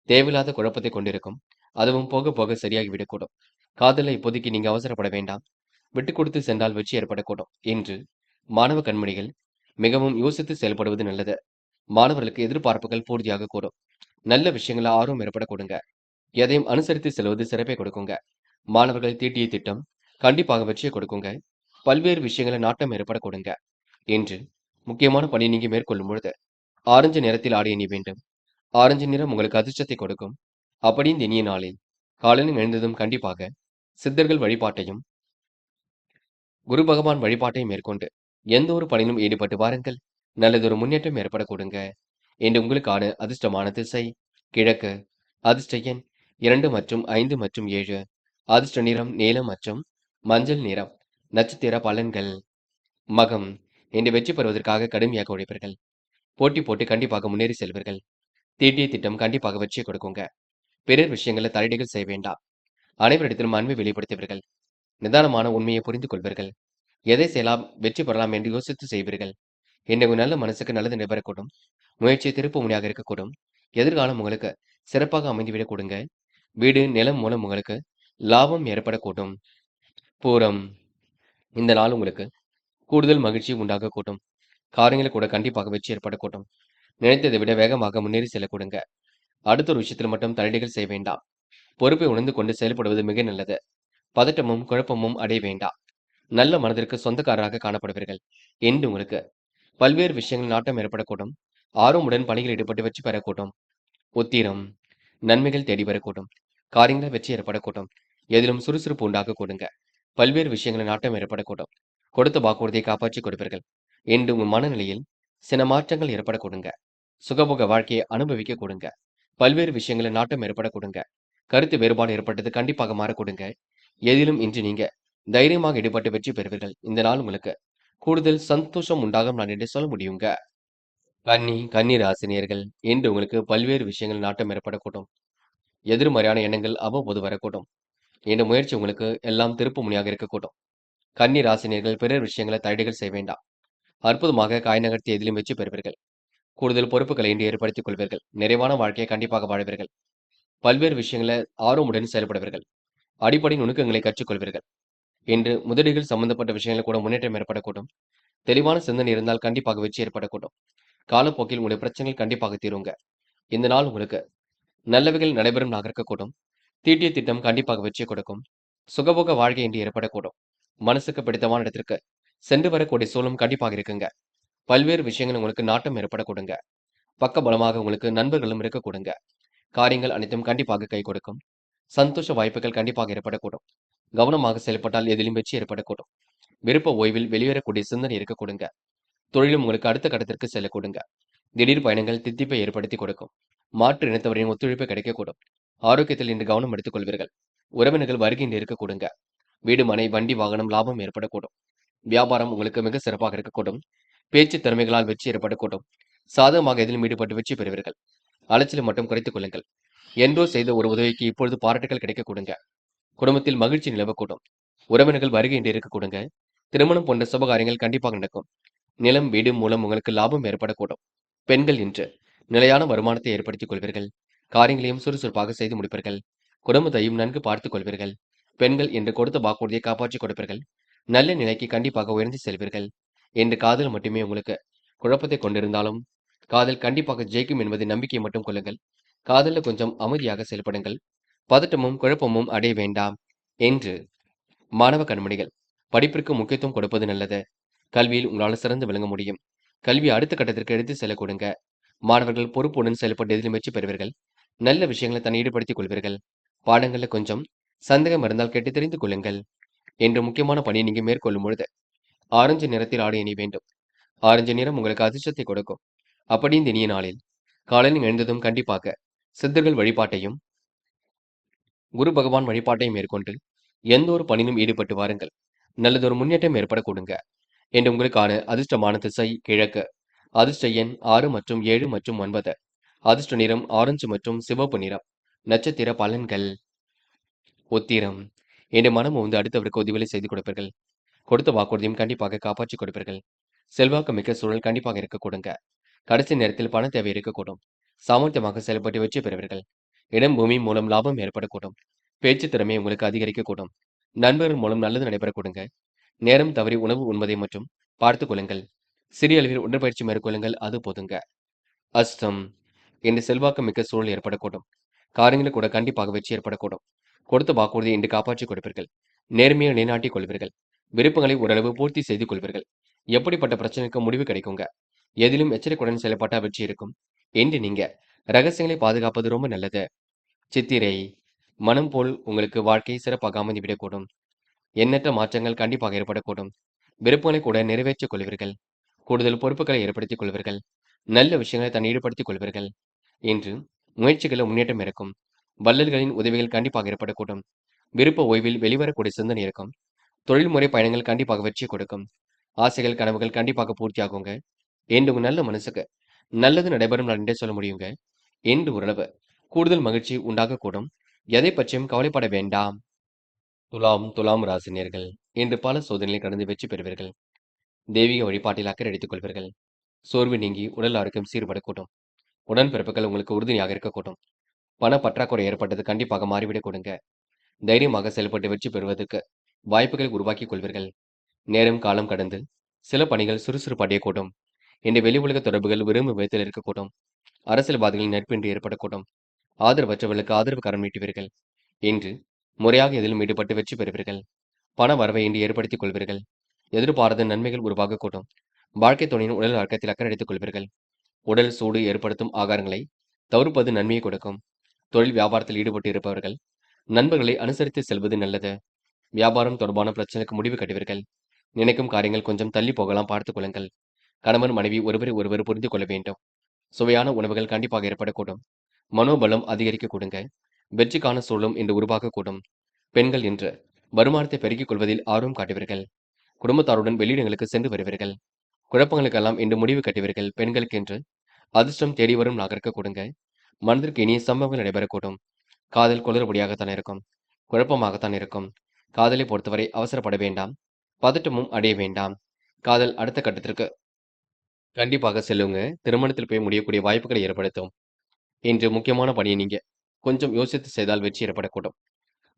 தேவையில்லாத குழப்பத்தை கொண்டிருக்கும். அதுவும் போக போக சரியாகிவிடக்கூடும். காதலை இப்போதைக்கு நீங்க அவசரப்பட வேண்டாம். விட்டுக் கொடுத்து சென்றால் வெற்றி ஏற்படக்கூடும். இன்று மாணவ கண்மணிகள் மிகவும் யோசித்து செயல்படுவது நல்லது. மாணவர்களுக்கு எதிர்பார்ப்புகள் பூர்த்தியாக கூடும். நல்ல விஷயங்கள ஆர்வம் ஏற்படக்கூடுங்க. எதையும் அனுசரித்து செல்வது சிறப்பை கொடுக்குங்க. மாணவர்கள் தீட்டிய திட்டம் கண்டிப்பாக வெற்றியை கொடுக்குங்க. பல்வேறு விஷயங்கள நாட்டம் ஏற்படக்கூடுங்க. இன்று முக்கியமான பணி நீங்க மேற்கொள்ளும் பொழுது ஆரஞ்சு நிறத்தில் ஆடை அணிய வேண்டும். ஆரஞ்சு நிறம் உங்களுக்கு அதிர்ஷ்டத்தை கொடுக்கும். அப்படி இந்த இனிய நாளில் காலையில் எழுந்ததும் கண்டிப்பாக சித்தர்கள் வழிபாட்டையும் குரு பகவான் வழிபாட்டையும் மேற்கொண்டு எந்த ஒரு பணியிலும் ஈடுபட்டு வாருங்கள். நல்லதொரு முன்னேற்றம் ஏற்படக்கூடுங்க. இன்று உங்களுக்கான அதிர்ஷ்டமான திசை கிழக்கு. அதிர்ஷ்ட எண் 2 மற்றும் 5 மற்றும் 7. அதிர்ஷ்ட நிறம் நீலம் மற்றும் மஞ்சள் நிறம். நட்சத்திர பலன்கள். மகம். இன்று வெற்றி பெறுவதற்காக கடுமையாக உழைப்பீர்கள். போட்டி போட்டு கண்டிப்பாக முன்னேறி செல்வீர்கள். தீட்டிய திட்டம் கண்டிப்பாக வெற்றியை கொடுக்குங்க. பிறர் விஷயங்களை தலையீடுகள் செய்ய வேண்டாம். அனைவரிடத்திலும் அன்பை வெளிப்படுத்துவீர்கள். நிதானமான உண்மையை புரிந்து கொள்வீர்கள். எதை செய்யலாம் வெற்றி பெறலாம் என்று யோசித்து செய்வீர்கள். இன்னும் நல்ல மனசுக்கு நல்லது நடைபெறக்கூடும். முயற்சி திருப்பு முனையாக இருக்கக்கூடும். எதிர்காலம் உங்களுக்கு சிறப்பாக அமைந்துவிடக் கொடுங்க. வீடு நிலம் மூலம் உங்களுக்கு லாபம் ஏற்படக்கூடும். பூரம். இந்த நாள் உங்களுக்கு கூடுதல் மகிழ்ச்சி உண்டாகக்கூடும். காரியங்கள் கூட கண்டிப்பாக வெற்றி ஏற்படக்கூடும். நினைத்ததை விட வேகமாக முன்னேறி செல்லக்கூடுங்க. அடுத்த ஒரு விஷயத்தில் மட்டும் தலையீடுகள் செய்ய வேண்டாம். பொறுப்பை உணர்ந்து கொண்டு செயல்படுவது மிக நல்லது. பதட்டமும் குழப்பமும் அடைய வேண்டாம். நல்ல மனதிற்கு சொந்தக்காரராக காணப்படுவீர்கள். என்று உங்களுக்கு பல்வேறு விஷயங்கள் நாட்டம் ஏற்படக்கூடும். ஆர்வமுடன் பணியில் ஈடுபட்டு வெற்றி பெறக்கூடும். உத்திரம். நன்மைகள் தேடி வரக்கூடும். காரியங்கள் வெற்றி ஏற்படக்கூடும். எதிலும் சுறுசுறுப்பு உண்டாக கொடுங்க. பல்வேறு விஷயங்களை நாட்டம் ஏற்படக்கூடும். கொடுத்த வாக்குறுதியை காப்பாற்றிக் கொடுப்பீர்கள். என்று உங்கள் மனநிலையில் சில மாற்றங்கள் ஏற்பட கொடுங்க. சுகபோக வாழ்க்கையை அனுபவிக்க கொடுங்க. பல்வேறு விஷயங்களை நாட்டம் ஏற்பட கொடுங்க. கருத்து வேறுபாடு ஏற்பட்டது கண்டிப்பாக மாற கொடுங்க. எதிலும் இன்று நீங்க தைரியமாக ஈடுபட்டு வெற்றி பெறுவீர்கள். இந்த நாள் உங்களுக்கு கூடுதல் சந்தோஷம் உண்டாகும் நான் என்று சொல்ல முடியுங்க. கன்னி ராசினியர்கள் இன்று உங்களுக்கு பல்வேறு விஷயங்கள் நாட்டம் ஏற்படக்கூடும். எதிர்மறையான எண்ணங்கள் அவ்வப்போது வரக்கூடும். இந்த முயற்சி உங்களுக்கு எல்லாம் திருப்பு முனையாக இருக்கக்கூடும். கன்னி ராசினியர்கள் பிறர் விஷயங்களை தலையீடுகள் செய்ய வேண்டாம். அற்புதமாக காய் நகர்த்தி எதிலும் வெற்றி பெறுவீர்கள். கூடுதல் பொறுப்புகளை இன்று ஏற்படுத்திக் கொள்வீர்கள். நிறைவான வாழ்க்கையை கண்டிப்பாக வாழ்வீர்கள். பல்வேறு விஷயங்களை ஆர்வமுடன் செயல்படுவீர்கள். அடிப்படை நுணுக்கங்களை கற்றுக்கொள்வீர்கள். இன்று முதலீடுகள் சம்பந்தப்பட்ட விஷயங்கள் கூட முன்னேற்றம் ஏற்படக்கூடும். தெளிவான சிந்தனை இருந்தால் கண்டிப்பாக வெற்றி ஏற்படக்கூடும். காலப்போக்கில் உங்களுடைய பிரச்சனைகள் கண்டிப்பாக தீருங்க. இந்த நாள் உங்களுக்கு நல்லவைகள் நடைபெறும் நாளாக இருக்கக்கூடும். தீட்டிய திட்டம் கண்டிப்பாக வெற்றி கொடுக்கும். சுகபோக வாழ்க்கை இன்று ஏற்படக்கூடும். மனசுக்கு பிடித்தமான இடத்திற்கு சென்று வரக்கூடிய சூழலும் கண்டிப்பாக இருக்குங்க. பல்வேறு விஷயங்கள் உங்களுக்கு நாட்டம் ஏற்படக்கூடுங்க. பக்க பலமாக உங்களுக்கு நண்பர்களும் இருக்கக்கூடுங்க. காரியங்கள் அனைத்தும் கண்டிப்பாக கை கொடுக்கும். சந்தோஷ வாய்ப்புகள் கண்டிப்பாக ஏற்படக்கூடும். கவனமாக செயல்பட்டால் எதிலும் வெற்றி ஏற்படக்கூடும். விருப்ப ஓய்வில் வெளியேறக்கூடிய சிந்தனை இருக்கக்கூடுங்க. தொழிலும் உங்களுக்கு அடுத்த கட்டத்திற்கு செல்லக்கூடுங்க. திடீர் பயணங்கள் தித்திப்பை ஏற்படுத்தி கொடுக்கும். மாற்று இனத்தவரின் ஒத்துழைப்பு கிடைக்கக்கூடும். ஆரோக்கியத்தில் இன்று கவனம் எடுத்துக் கொள்வீர்கள். உறவினர்கள் வருகின்ற இருக்கக்கூடுங்க. வீடு மனை வண்டி வாகனம் லாபம் ஏற்படக்கூடும். வியாபாரம் உங்களுக்கு மிக சிறப்பாக இருக்கக்கூடும். பேச்சு திறமைகளால் வெற்றி ஏற்படக்கூடும். சாதகமாக எதிலும் ஈடுபட்டு வெற்றி பெறுவீர்கள். அலைச்சலை மட்டும் குறைத்துக் கொள்ளுங்கள். என்றோ செய்த ஒரு உதவிக்கு இப்பொழுது பாராட்டுகள் கிடைக்கக்கூடுங்க. குடும்பத்தில் மகிழ்ச்சி நிலவக்கூடும். உறவினர்கள் வருகின்ற இருக்கக்கூடுங்க. திருமணம் போன்ற சுபகாரியங்கள் கண்டிப்பாக நடக்கும். நிலம் வீடு மூலம் உங்களுக்கு லாபம் ஏற்படக்கூடும். பெண்கள் இன்று நிலையான வருமானத்தை ஏற்படுத்திக் கொள்வீர்கள். காரியங்களையும் சுறுசுறுப்பாக செய்து முடிப்பீர்கள். குடும்பத்தையும் நன்கு பார்த்துக் கொள்வீர்கள். பெண்கள் இன்று கொடுத்த வாக்குறுதியை காப்பாற்றிக் கொடுப்பீர்கள். நல்ல நிலைக்கு கண்டிப்பாக உயர்ந்து செல்வீர்கள். என்று காதல் மட்டுமே உங்களுக்கு குழப்பத்தை கொண்டிருந்தாலும் காதல் கண்டிப்பாக ஜெயிக்கும் என்பதை நம்பிக்கை மட்டும் கொள்ளுங்கள். காதல்ல கொஞ்சம் அமைதியாக செயல்படுங்கள். பதட்டமும் குழப்பமும் அடைய வேண்டாம். என்று மாணவ கண்மணிகள் படிப்பிற்கு முக்கியத்துவம் கொடுப்பது நல்லது. கல்வியில் உங்களால் சிறந்து விளங்க முடியும். கல்வி அடுத்த கட்டத்திற்கு எடுத்து செல்ல கொடுங்க. மாணவர்கள் பொறுப்புடன் செயல்பட்டு எதிலும் வெற்றி பெறுவீர்கள். நல்ல விஷயங்களை தன்னை ஈடுபடுத்திக் கொள்வீர்கள். பாடங்கள்ல கொஞ்சம் சந்தேகம் இருந்தால் கேட்டு தெரிந்து கொள்ளுங்கள். என்று முக்கியமான பணியை நீங்க மேற்கொள்ளும் பொழுது ஆரஞ்சு நிறத்தில் ஆடை அணிய வேண்டும். ஆரஞ்சு நிறம் உங்களுக்கு அதிர்ஷ்டத்தை கொடுக்கும். அப்படி இந்த இனிய நாளில் காலையில் எழுந்ததும் கண்டிப்பாக சித்தர்கள் வழிபாட்டையும், குரு பகவான் வழிபாட்டையும் மேற்கொண்டு எந்த ஒரு பணியிலும் ஈடுபட்டு வாருங்கள். நல்லதொரு முன்னேற்றம் ஏற்படக்கூடுங்க. இன்று உங்களுக்கான அதிர்ஷ்டமான திசை கிழக்கு. அதிர்ஷ்ட எண் 6 மற்றும் 7 மற்றும் 9. அதிர்ஷ்ட நிறம் ஆரஞ்சு மற்றும் சிவப்பு நிறம். நட்சத்திர பலன்கள். உத்திரம். இன்று மனம் வந்து அடுத்தவருக்கு உதவிகளை செய்து கொடுப்பீர்கள். கொடுத்த வாக்குறுதியும் கண்டிப்பாக காப்பாற்றிக் கொடுப்பீர்கள். செல்வாக்கு மிக்க சூழல் கண்டிப்பாக இருக்கக்கூடுங்க. கடைசி நேரத்தில் பண தேவை இருக்கக்கூடும். சாமர்த்தியமாக செயல்பட்டு வெற்றி பெறுவீர்கள். இடம் பூமி மூலம் லாபம் ஏற்படக்கூடும். பேச்சு திறமை உங்களுக்கு அதிகரிக்கக்கூடும். நண்பர்கள் மூலம் நல்லது நடைபெறக்கூடுங்க. நேரம் தவறி உணவு உண்பதை மட்டும் பார்த்துக் கொள்ளுங்கள். சிறிய அளவில் உடற்பயிற்சி மேற்கொள்ளுங்கள், அது போதுங்க. அஸ்தம். இன்று செல்வாக்கு மிக்க சூழல் ஏற்படக்கூடும். காரியங்களில் கூட கண்டிப்பாக வெற்றி ஏற்படக்கூடும். கொடுத்த வாக்குறுதியை இன்று காப்பாற்றிக் கொடுப்பீர்கள். நேர்மையை நிலைநாட்டிக் கொள்வீர்கள். விருப்பங்களை ஓரளவு பூர்த்தி செய்து கொள்வீர்கள். எப்படிப்பட்ட பிரச்சனைக்கு முடிவு கிடைக்குங்க. எதிலும் எச்சரிக்கையுடன் செயல்பட்டா வெற்றி இருக்கும். இன்று நீங்க ரகசியங்களை பாதுகாப்பது ரொம்ப நல்லது. சித்திரை. மனம் போல் உங்களுக்கு வாழ்க்கை சிறப்பாக அமைந்துவிடக்கூடும். எண்ணற்ற மாற்றங்கள் கண்டிப்பாக ஏற்படக்கூடும். விருப்பங்களை கூட நிறைவேற்றிக் கொள்வீர்கள். கூடுதல் பொறுப்புகளை ஏற்படுத்திக் கொள்வீர்கள். நல்ல விஷயங்களை தன் ஈடுபடுத்திக் கொள்வீர்கள். இன்று முயற்சிகளில் முன்னேற்றம் இருக்கும். வள்ளல்களின் உதவிகள் கண்டிப்பாக ஏற்படக்கூடும். விருப்ப ஓய்வில் வெளிவரக்கூடிய சிந்தனை இருக்கும். தொழில்முறை பயணங்கள் கண்டிப்பாக வெற்றி கொடுக்கும். ஆசைகள் கனவுகள் கண்டிப்பாக பூர்த்தியாகுங்க. என்று உங்க நல்ல மனசுக்கு நல்லது நடைபெறும் நான் என்றே சொல்ல முடியுங்க. என்று ஓரளவு கூடுதல் மகிழ்ச்சி உண்டாகக்கூடும். எதை பற்றியும் கவலைப்பட வேண்டாம். துலாம் ராசினியர்கள் இன்று பல சோதனைகளை கடந்து வெற்றி பெறுவீர்கள். தெய்வீக வழிபாட்டில் அக்கறை எடுத்துக் கொள்வீர்கள். சோர்வு நீங்கி உடல் ஆரோக்கியம் சீர்படக்கூடும். உடன்பிறப்புகள் உங்களுக்கு உறுதுணையாக இருக்கக்கூடும். பண பற்றாக்குறை ஏற்பட்டது கண்டிப்பாக மாறிவிடக் கொடுங்க. தைரியமாக செயல்பட்டு வெற்றி பெறுவதற்கு வாய்ப்புகளை உருவாக்கிக் கொள்வீர்கள். நேரம் காலம் கடந்து சில பணிகள் சுறுசுறுப்பு அடையக்கூடும். இன்று வெளி உலக தொடர்புகள் விரும்பும் விதத்தில் இருக்கக்கூடும். அரசியல்வாதிகளின் நட்பின்றி ஏற்படக்கூடும். ஆதரவற்றவர்களுக்கு ஆதரவு கரம் நீட்டுவீர்கள். இன்று முறையாக எதிலும் ஈடுபட்டு வெற்றி பெறுவீர்கள். பண வரவை இன்று ஏற்படுத்திக் கொள்வீர்கள். எதிர்பாராத நன்மைகள் உருவாகக்கூடும். வாழ்க்கை துணையின் உடல் ஆரோக்கியத்தில் அக்கறை எடுத்துக் கொள்வீர்கள். உடல் சூடு ஏற்படுத்தும் ஆகாரங்களை தவிர்ப்பது நன்மையை கொடுக்கும். தொழில் வியாபாரத்தில் ஈடுபட்டு இருப்பவர்கள் நண்பர்களை அனுசரித்து செல்வது நல்லது. வியாபாரம் தொடர்பான பிரச்சனைக்கு முடிவு கட்டுவீர்கள். நினைக்கும் காரியங்கள் கொஞ்சம் தள்ளி போகலாம், பார்த்துக் கொள்ளுங்கள். கணவன் மனைவி ஒருவரை ஒருவர் புரிந்து கொள்ள வேண்டும். சுவையான உணவுகள் கண்டிப்பாக ஏற்படக்கூடும். மனோபலம் அதிகரிக்க கூடுங்க. வெற்றிக்கான சூழலும் இன்று உருவாகக்கூடும். பெண்கள் இன்று வருமானத்தை பெருக்கிக் கொள்வதில் ஆர்வம் காட்டுவீர்கள். குடும்பத்தாருடன் வெளியிடங்களுக்கு சென்று வருவீர்கள். குழப்பங்களுக்கெல்லாம் இன்று முடிவு கட்டுவீர்கள். பெண்களுக்கு இன்று அதிர்ஷ்டம் தேடி வரும் நாகரிக கொடுங்க. மனதிற்கு இனிய சம்பவங்கள் நடைபெறக்கூடும். காதல் குளறுபடியாகத்தான் இருக்கும். குழப்பமாகத்தான் இருக்கும். காதலை பொறுத்தவரை அவசரப்பட வேண்டாம். பதட்டமும் அடைய வேண்டாம். காதல் அடுத்த கட்டத்திற்கு கண்டிப்பாக செல்லுங்க. திருமணத்தில் போய் முடியக்கூடிய வாய்ப்புகளை ஏற்படுத்தும். இன்று முக்கியமான பணியை நீங்க கொஞ்சம் யோசித்து செய்தால் வெற்றி ஏற்படக்கூடும்.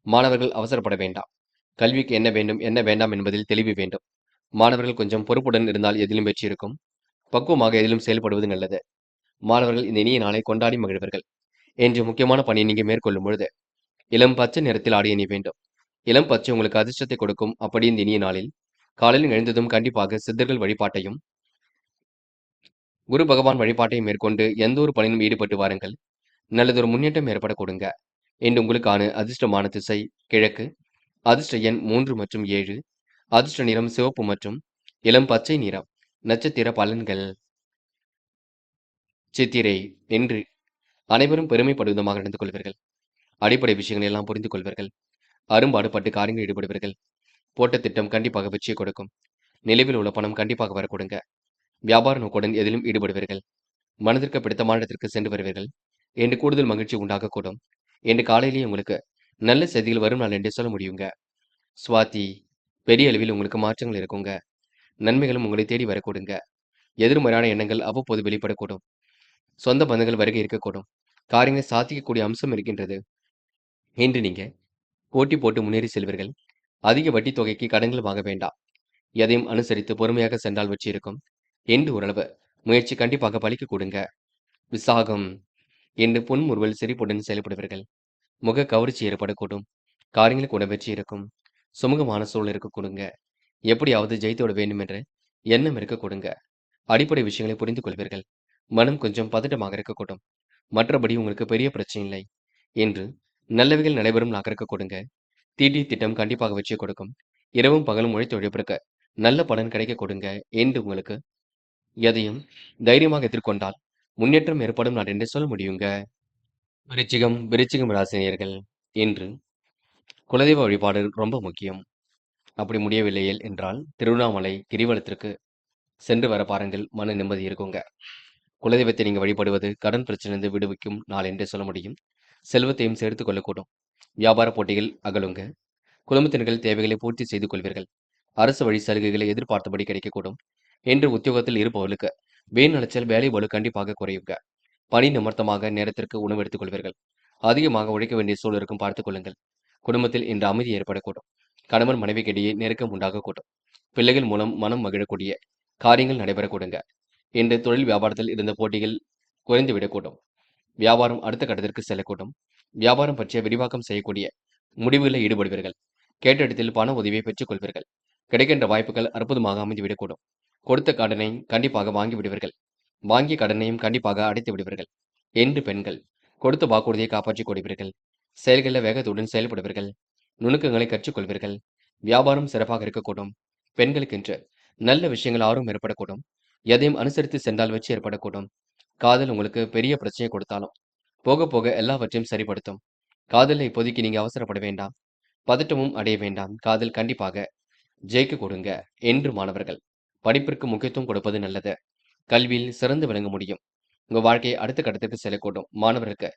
மாணவர்கள் அவசரப்பட வேண்டாம். கல்விக்கு என்ன வேண்டும் என்ன வேண்டாம் என்பதில் தெளிவு வேண்டும். மாணவர்கள் கொஞ்சம் பொறுப்புடன் இருந்தால் எதிலும் வெற்றி இருக்கும். பக்குவமாக எதிலும் செயல்படுவது நல்லது. மாணவர்கள் இந்த இனிய நாளை கொண்டாடி மகிழ்வர்கள். இன்று முக்கியமான பணியை நீங்க மேற்கொள்ளும் பொழுது இளம் பச்சை நிறத்தில் ஆடை அணிய வேண்டும். இளம் பச்சை உங்களுக்கு அதிர்ஷ்டத்தை கொடுக்கும். அப்படி இந்த இனிய நாளில் காலையில் எழுந்ததும் கண்டிப்பாக சித்தர்கள் வழிபாட்டையும், குரு பகவான் வழிபாட்டையும் மேற்கொண்டு எந்த ஒரு பணியிலும் ஈடுபட்டு வாருங்கள். நல்லதொரு முன்னேற்றம் ஏற்பட கொடுங்க. இன்று உங்களுக்கான அதிர்ஷ்டமான திசை கிழக்கு. அதிர்ஷ்ட எண் 3 மற்றும் 7. அதிர்ஷ்ட நிறம் சிவப்பு மற்றும் இளம் பச்சை நிறம். நட்சத்திர பலன்கள். சித்திரை. இன்று அனைவரும் பெருமைப்படும் விதமாக நடந்து கொள்வீர்கள். அடிப்படை விஷயங்களை எல்லாம் புரிந்து கொள்வீர்கள். அரும்பாடுபட்டு காரியங்களில் ஈடுபடுவீர்கள். போட்ட திட்டம் கண்டிப்பாக வெற்றியை கொடுக்கும். நிலுவையில் உள்ள பணம் கண்டிப்பாக வரக்கூடுங்க. வியாபார நோக்குடன் எதிலும் ஈடுபடுவீர்கள். மனதிற்கு பிடித்தமான இடத்திற்கு சென்று வருவீர்கள். இன்று கூடுதல் மகிழ்ச்சி உண்டாகக்கூடும். இன்று காலையிலேயே உங்களுக்கு நல்ல செய்திகள் வரும் நாள் என்றே சொல்ல முடியுங்க. சுவாதி. பெரிய அளவில் உங்களுக்கு மாற்றங்கள் இருக்குங்க. நன்மைகளும் உங்களை தேடி வரக்கூடுங்க. எதிர்மறையான எண்ணங்கள் அவ்வப்போது வெளிப்படக்கூடும். சொந்த பந்தங்கள் வருகை இருக்கக்கூடும். காரியங்களை சாதிக்கக்கூடிய அம்சம் இருக்கின்றது. இன்று நீங்க போட்டி போட்டு முன்னேறி செல்வீர்கள். அதிக வட்டி தொகைக்கு கடன்கள் வாங்க வேண்டாம். எதையும் அனுசரித்து பொறுமையாக சென்றால் வெற்றி இருக்கும். என்று ஓரளவு முயற்சி கண்டிப்பாக பலிக்க கொடுங்க. விசாகம். இன்று புன்முறுவல் சிரிப்புடன் செயல்படுவீர்கள். முக கவர்ச்சி ஏற்படக்கூடும். காரியங்கள் கூட வெற்றி இருக்கும். சுமூகமான சூழல் இருக்க கொடுங்க. எப்படியாவது ஜெயித்துவிட வேண்டும் என்ற எண்ணம் இருக்க கொடுங்க. அடிப்படை விஷயங்களை புரிந்து கொள்வீர்கள். மனம் கொஞ்சம் பதட்டமாக இருக்கக்கூடும். மற்றபடி உங்களுக்கு பெரிய பிரச்சனை இல்லை. என்று நல்லவைகள் நடைபெறும் நகர்க்க கொடுங்க. தீட்டிய திட்டம் கண்டிப்பாக வெற்றி கொடுக்கும். இரவும் பகலும் உழைத்து உழைப்பிற்கு நல்ல பலன் கிடைக்க கொடுங்க. என்று உங்களுக்கு எதையும் தைரியமாக எதிர்கொண்டால் முன்னேற்றம் ஏற்படும் நாள் என்று சொல்ல முடியுங்க. விருச்சிகம் ராசினியர்கள். இன்று குலதெய்வ வழிபாடு ரொம்ப முக்கியம். அப்படி முடியவில்லையேல் என்றால் திருவண்ணாமலை கிரிவலத்திற்கு சென்று வர பாருங்கள். மன நிம்மதி இருக்குங்க. குலதெய்வத்தை நீங்க வழிபடுவது கடன் பிரச்சனையிலிருந்து விடுவிக்கும் நாள் என்றே சொல்ல முடியும். செல்வத்தையும் சேர்த்துக் கொள்ளக்கூடும். வியாபார போட்டிகள் அகலுங்க. குடும்பத்தினர்கள் தேவைகளை பூர்த்தி செய்து கொள்வீர்கள். அரசு வழி சலுகைகளை எதிர்பார்த்தபடி கிடைக்கக்கூடும். இன்று உத்தியோகத்தில் இருப்பவர்களுக்கு வீண் அலைச்சல் வேலை பளு கண்டிப்பாக குறையுங்க. பணி நிமித்தமாக நேரத்திற்கு உணவு எடுத்துக் கொள்வீர்கள். அதிகமாக உழைக்க வேண்டிய சூழல் இருக்கும் பார்த்துக் கொள்ளுங்கள். குடும்பத்தில் இன்று அமைதி ஏற்படக்கூடும். கணவன் மனைவிக்கிடையே நெருக்கம் உண்டாகக்கூடும். பிள்ளைகள் மூலம் மனம் மகிழக்கூடிய காரியங்கள் நடைபெறக்கூடுங்க. இன்று தொழில் வியாபாரத்தில் இருந்த போட்டிகள் குறைந்துவிடக்கூடும். வியாபாரம் அடுத்த கட்டத்திற்கு செல்லக்கூடும். வியாபாரம் பற்றிய விரிவாக்கம் செய்யக்கூடிய முடிவுகளில் ஈடுபடுவீர்கள். கேட்ட இடத்தில் பண உதவியை பெற்றுக் கொள்வீர்கள். கிடைக்கின்ற வாய்ப்புகள் அற்புதமாக அமைந்துவிடக்கூடும். கொடுத்த கடனை கண்டிப்பாக வாங்கி விடுவீர்கள். வாங்கிய கடனையும் கண்டிப்பாக அடைத்து விடுவீர்கள். என்று பெண்கள் கொடுத்த வாக்குறுதியை காப்பாற்றிக் கொடுப்பீர்கள். செயல்களில் வேகத்துடன் செயல்படுவீர்கள். நுணுக்கங்களை கற்றுக்கொள்வீர்கள். வியாபாரம் சிறப்பாக இருக்கக்கூடும். பெண்களுக்கென்று நல்ல விஷயங்கள் ஆர்வம் ஏற்படக்கூடும். எதையும் அனுசரித்து சென்றால் வெற்றி ஏற்படக்கூடும். காதல் உங்களுக்கு பெரிய பிரச்சனையை கொடுத்தாலும் போக போக எல்லாவற்றையும் சரிப்படுத்தும். காதலில் இப்போதைக்கு நீங்க அவசரப்பட வேண்டாம். பதட்டமும் அடைய வேண்டாம். காதல் கண்டிப்பாக ஜெயிக்க கொடுங்க. என்று மாணவர்கள் படிப்பிற்கு முக்கியத்துவம் கொடுப்பது நல்லது. கல்வியில் சிறந்து விளங்க முடியும். உங்க வாழ்க்கையை அடுத்த கட்டத்திற்கு செல்லக்கூடும். மாணவர்களுக்கு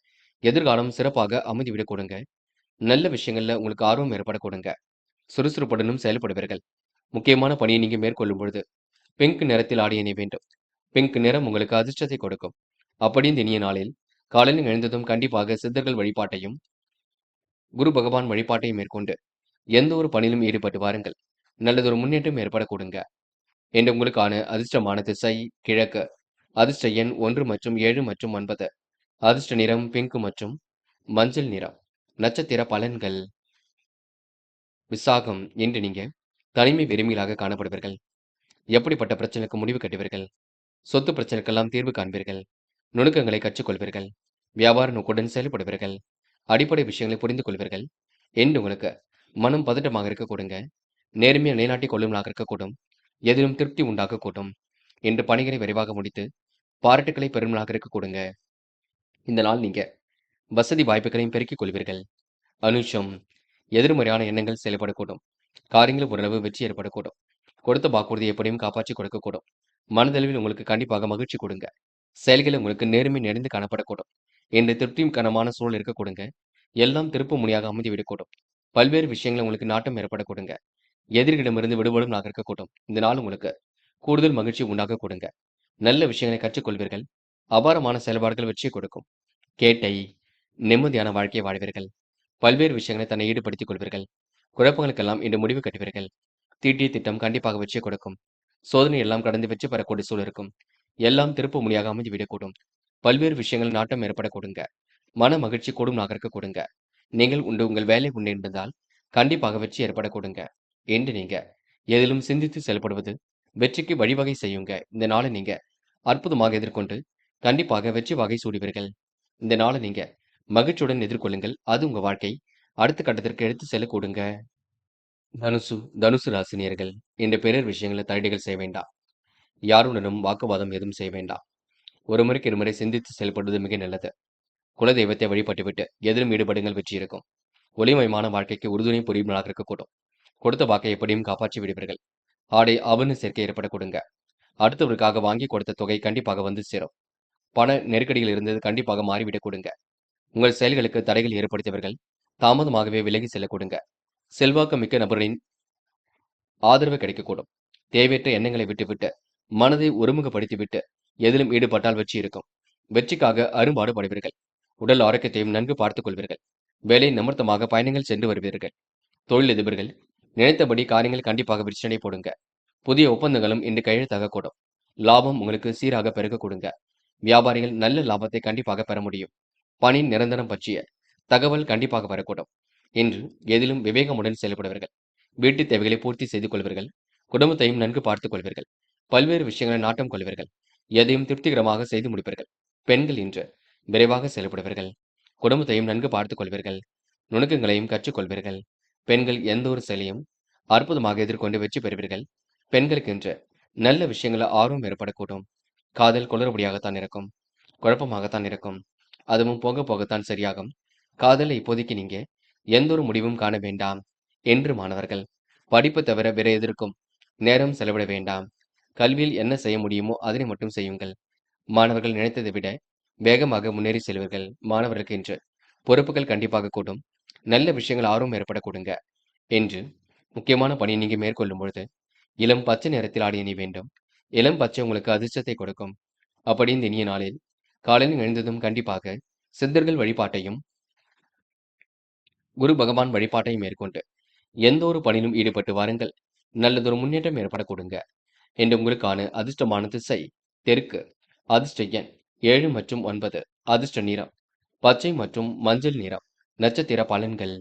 எதிர்காலம் சிறப்பாக அமைந்துவிடக் கொடுங்க. நல்ல விஷயங்கள்ல உங்களுக்கு ஆர்வம் ஏற்பட கொடுங்க. சுறுசுறுப்புடனும் செயல்படுவீர்கள். முக்கியமான பணியை நீங்க மேற்கொள்ளும் பொழுது பிங்க் நிறத்தில் ஆடை அணிய வேண்டும். பிங்க் நிறம் உங்களுக்கு அதிர்ஷ்டத்தை கொடுக்கும். அப்படி இந்த இனிய நாளில் காலையில் எழுந்ததும் கண்டிப்பாக சித்தர்கள் வழிபாட்டையும் குரு பகவான் வழிபாட்டையும் மேற்கொண்டு எந்த ஒரு பணியிலும் ஈடுபட்டு வாருங்கள். நல்லதொரு முன்னேற்றம் ஏற்பட கொடுங்க. என்று உங்களுக்கான அதிர்ஷ்டமான திசை கிழக்கு. அதிர்ஷ்ட எண் 1 மற்றும் 7 மற்றும் 9. அதிர்ஷ்ட நிறம் பிங்க் மற்றும் மஞ்சள் நிறம். நட்சத்திர பலன்கள். விசாகம். இன்று நீங்க தனிமை விரும்பிகளாக காணப்படுவீர்கள். எப்படிப்பட்ட பிரச்சனைக்கு முடிவு கட்டுவீர்கள். சொத்து பிரச்சனைக்கெல்லாம் தீர்வு காண்பீர்கள். நுணுக்கங்களை கற்றுக்கொள்வீர்கள். வியாபார நோக்குடன் செயல்படுவீர்கள். அடிப்படை விஷயங்களை புரிந்து கொள்வீர்கள். என்று உங்களுக்கு மனம் பதட்டமாக இருக்க கொடுங்க. நேர்மையை நிலைநாட்டிக் கொள்ளும்களாக இருக்கக்கூடும். எதிலும் திருப்தி உண்டாகக்கூடும். என்று பணிகளை விரைவாக முடித்து பாராட்டுக்களை பெறும்களாக இருக்க கொடுங்க. இந்த நாள் நீங்க வசதி வாய்ப்புகளையும் பெருக்கிக் கொள்வீர்கள். அனுஷம். எதிர்மறையான எண்ணங்கள் செயல்படக்கூடும். காரியங்கள் ஓரளவு வெற்றி ஏற்படக்கூடும். கொடுத்த வாக்குறுதி எப்படியும் காப்பாற்றி கொடுக்கக்கூடும். மனதளவில் உங்களுக்கு கண்டிப்பாக மகிழ்ச்சி கொடுங்க. செயல்களில் உங்களுக்கு நேர்மை நிறைந்து காணப்படக்கூடும். என்று திருப்தியும் கனமான சூழல் இருக்க கொடுங்க. எல்லாம் திருப்பு முனையாக அமைந்துவிடக்கூடும். பல்வேறு விஷயங்கள் உங்களுக்கு நாட்டம் ஏற்பட கொடுங்க. எதிரிகளிடமிருந்து விடுபடும் இருக்கக்கூடும். இந்த நாள் உங்களுக்கு கூடுதல் மகிழ்ச்சி உண்டாக கொடுங்க. நல்ல விஷயங்களை கற்றுக்கொள்வீர்கள். அபாரமான செயல்பாடுகள் வெற்றியை கொடுக்கும். கேட்டை. நிம்மதியான வாழ்க்கையை வாழ்வீர்கள். பல்வேறு விஷயங்களை தன்னை ஈடுபடுத்திக் கொள்வீர்கள். குழப்பங்களுக்கெல்லாம் இன்று முடிவு கட்டுவீர்கள். தீட்டிய திட்டம் கண்டிப்பாக வெற்றி கொடுக்கும். சோதனை எல்லாம் கடந்து வெற்றி பெறக்கூடிய சூழல் இருக்கும். எல்லாம் திருப்பு முனையாக அமைந்துவிடக்கூடும். பல்வேறு விஷயங்கள் நாட்டம் ஏற்பட கொடுங்க. மன மகிழ்ச்சி கூடும் நகர்க்க கொடுங்க. நீங்கள் உங்கள் வேலை உண்டு என்பதால் கண்டிப்பாக வெற்றி ஏற்பட கொடுங்க. என்று நீங்க எதிலும் சிந்தித்து செயல்படுவது வெற்றிக்கு வழிவகை செய்யுங்க. இந்த நாளை நீங்க அற்புதமாக எதிர்கொண்டு கண்டிப்பாக வெற்றி வகை சூடுவீர்கள். இந்த நாளை நீங்க மகிழ்ச்சியுடன் எதிர்கொள்ளுங்கள். அது உங்க வாழ்க்கை அடுத்த கட்டத்திற்கு எடுத்து செல்ல கொடுங்க. தனுசு ராசினியர்கள் என்ற பிறர் விஷயங்களை தலையீடுகள் செய்ய வேண்டாம். யாருடனும் வாக்குவாதம் எதுவும் செய்ய வேண்டாம். ஒரு முறைக்கு இருமுறை சிந்தித்து செயல்படுவது மிக நல்லது. குலதெய்வத்தை வழிபட்டுவிட்டு எதிலும் ஈடுபடுங்கள் வெற்றி இருக்கும். ஒளிமயமான வாழ்க்கைக்கு உறுதுணை புரியும்பலாக இருக்கக்கூடும். கொடுத்த வாக்கை எப்படியும் காப்பாற்றி விடுவீர்கள். ஆடை ஆபரண சேர்க்கை ஏற்பட கொடுங்க. அடுத்தவருக்காக வாங்கி கொடுத்த தொகை கண்டிப்பாக வந்து சேரும். பண நெருக்கடியில் இருந்தது கண்டிப்பாக மாறிவிடக் கொடுங்க. உங்கள் செயல்களுக்கு தடைகள் ஏற்படுத்தியவர்கள் தாமதமாகவே விலகி செல்ல கொடுங்க. செல்வாக்கு மிக்க நபரின் ஆதரவு கிடைக்கக்கூடும். தேவையற்ற எண்ணங்களை விட்டுவிட்டு மனதை ஒருமுகப்படுத்திவிட்டு எதிலும் ஈடுபட்டால் வெற்றி இருக்கும். வெற்றிக்காக அரும்பாடுபடுவீர்கள். உடல் ஆரோக்கியத்தையும் நன்கு பார்த்துக் கொள்வீர்கள். வேலை நிமித்தமாக பயணங்கள் சென்று வருவீர்கள். தொழிலதிபர்கள் நினைத்தபடி காரியங்கள் கண்டிப்பாக பிரச்சனை போடுங்க. புதிய ஒப்பந்தங்களும் இன்று கையெழுத்தாகக்கூடும். லாபம் உங்களுக்கு சீராக பெருக கொடுங்க. வியாபாரிகள் நல்ல லாபத்தை கண்டிப்பாக பெற முடியும். பணி நிரந்தரம் பற்றிய தகவல் கண்டிப்பாக வரக்கூடும். இன்று எதிலும் விவேகமுடன் செயல்படுவீர்கள். வீட்டு தேவைகளை பூர்த்தி செய்து கொள்வீர்கள். குடும்பத்தையும் நன்கு பார்த்துக் கொள்வீர்கள். பல்வேறு விஷயங்களை நாட்டம் கொள்வீர்கள். எதையும் திருப்திகரமாக செய்து முடிப்பீர்கள். பெண்கள் இன்று விரைவாக செயல்படுவீர்கள். குடும்பத்தையும் நன்கு பார்த்துக் கொள்வீர்கள். நுணுக்கங்களையும் கற்றுக்கொள்வீர்கள். பெண்கள் எந்த ஒரு செயலையும் அற்புதமாக எதிர்கொண்டு வெற்றி பெறுவீர்கள். பெண்களுக்கு இன்று நல்ல விஷயங்கள ஆர்வம் ஏற்படக்கூடும். காதல் குளறுபடியாகத்தான் இருக்கும். குழப்பமாகத்தான் இருக்கும். அதுவும் போக போகத்தான் சரியாகும். காதல்ல இப்போதைக்கு நீங்க எந்த ஒரு முடிவும் காண வேண்டாம் என்று மாணவர்கள். படிப்பு தவிர வேற எதற்கும் நேரம் செலவிட வேண்டாம். கல்வியில் என்ன செய்ய முடியுமோ அதனை மட்டும் செய்யுங்கள். மாணவர்கள் நினைத்ததை விட வேகமாக முன்னேறி செல்வீர்கள். மாணவர்களுக்கு இன்று பொறுப்புகள் கண்டிப்பாக கூடும். நல்ல விஷயங்கள் ஆர்வம் ஏற்பட கொடுங்க என்று முக்கியமான பணியை நீங்க மேற்கொள்ளும் பொழுது, இளம் பச்சை நிறத்தில் ஆடை அணிய வேண்டும். இளம் பச்சை உங்களுக்கு அதிர்ஷ்டத்தை கொடுக்கும். அப்படி இந்த இனிய நாளில் காலையில் எழுந்ததும் கண்டிப்பாக சித்தர்கள் வழிபாட்டையும், குரு பகவான் வழிபாட்டையும் மேற்கொண்டு எந்த ஒரு பணியிலும் ஈடுபட்டு வாருங்கள். நல்லதொரு முன்னேற்றம் ஏற்பட கொடுங்க. என்று உங்களுக்கான அதிர்ஷ்டமான திசை தெற்கு. அதிர்ஷ்ட எண் 7 மற்றும் 9. அதிர்ஷ்ட நிறம் பச்சை மற்றும் மஞ்சள் நிறம். நட்சத்திர பலன்கள்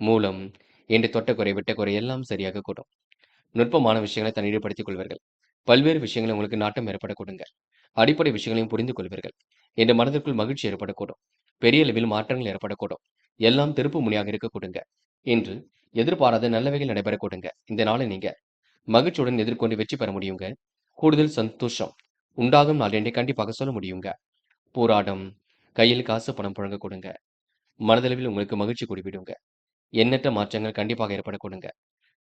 மூலம் என்று தொட்ட குறை விட்ட குறை எல்லாம் சரியாக கூடும். நுட்பமான விஷயங்களை தன் ஈடுபடுத்திக் கொள்வீர்கள். பல்வேறு விஷயங்களை உங்களுக்கு நாட்டம் ஏற்பட கொடுங்க. அடிப்படை விஷயங்களையும் புரிந்து கொள்வீர்கள். என்ற மனதிற்குள் மகிழ்ச்சி ஏற்படக்கூடும். பெரிய அளவில் மாற்றங்கள் ஏற்படக்கூடும். எல்லாம் திருப்பு முனையாக இருக்க கொடுங்க. என்று எதிர்பாராத நல்லவைகள் நடைபெற கொடுங்க. இந்த நாளை நீங்க மகிழ்ச்சியுடன் எதிர்கொண்டு வெற்றி பெற முடியுங்க. கூடுதல் சந்தோஷம் உண்டாகும் நாள் என்றே கண்டிப்பாக சொல்ல முடியுங்க. போராடம் கையில் காசு பணம் புழங்க கொடுங்க. மனதளவில் உங்களுக்கு மகிழ்ச்சி கூடிவிடுங்க. எண்ணற்ற மாற்றங்கள் கண்டிப்பாக ஏற்பட கொடுங்க.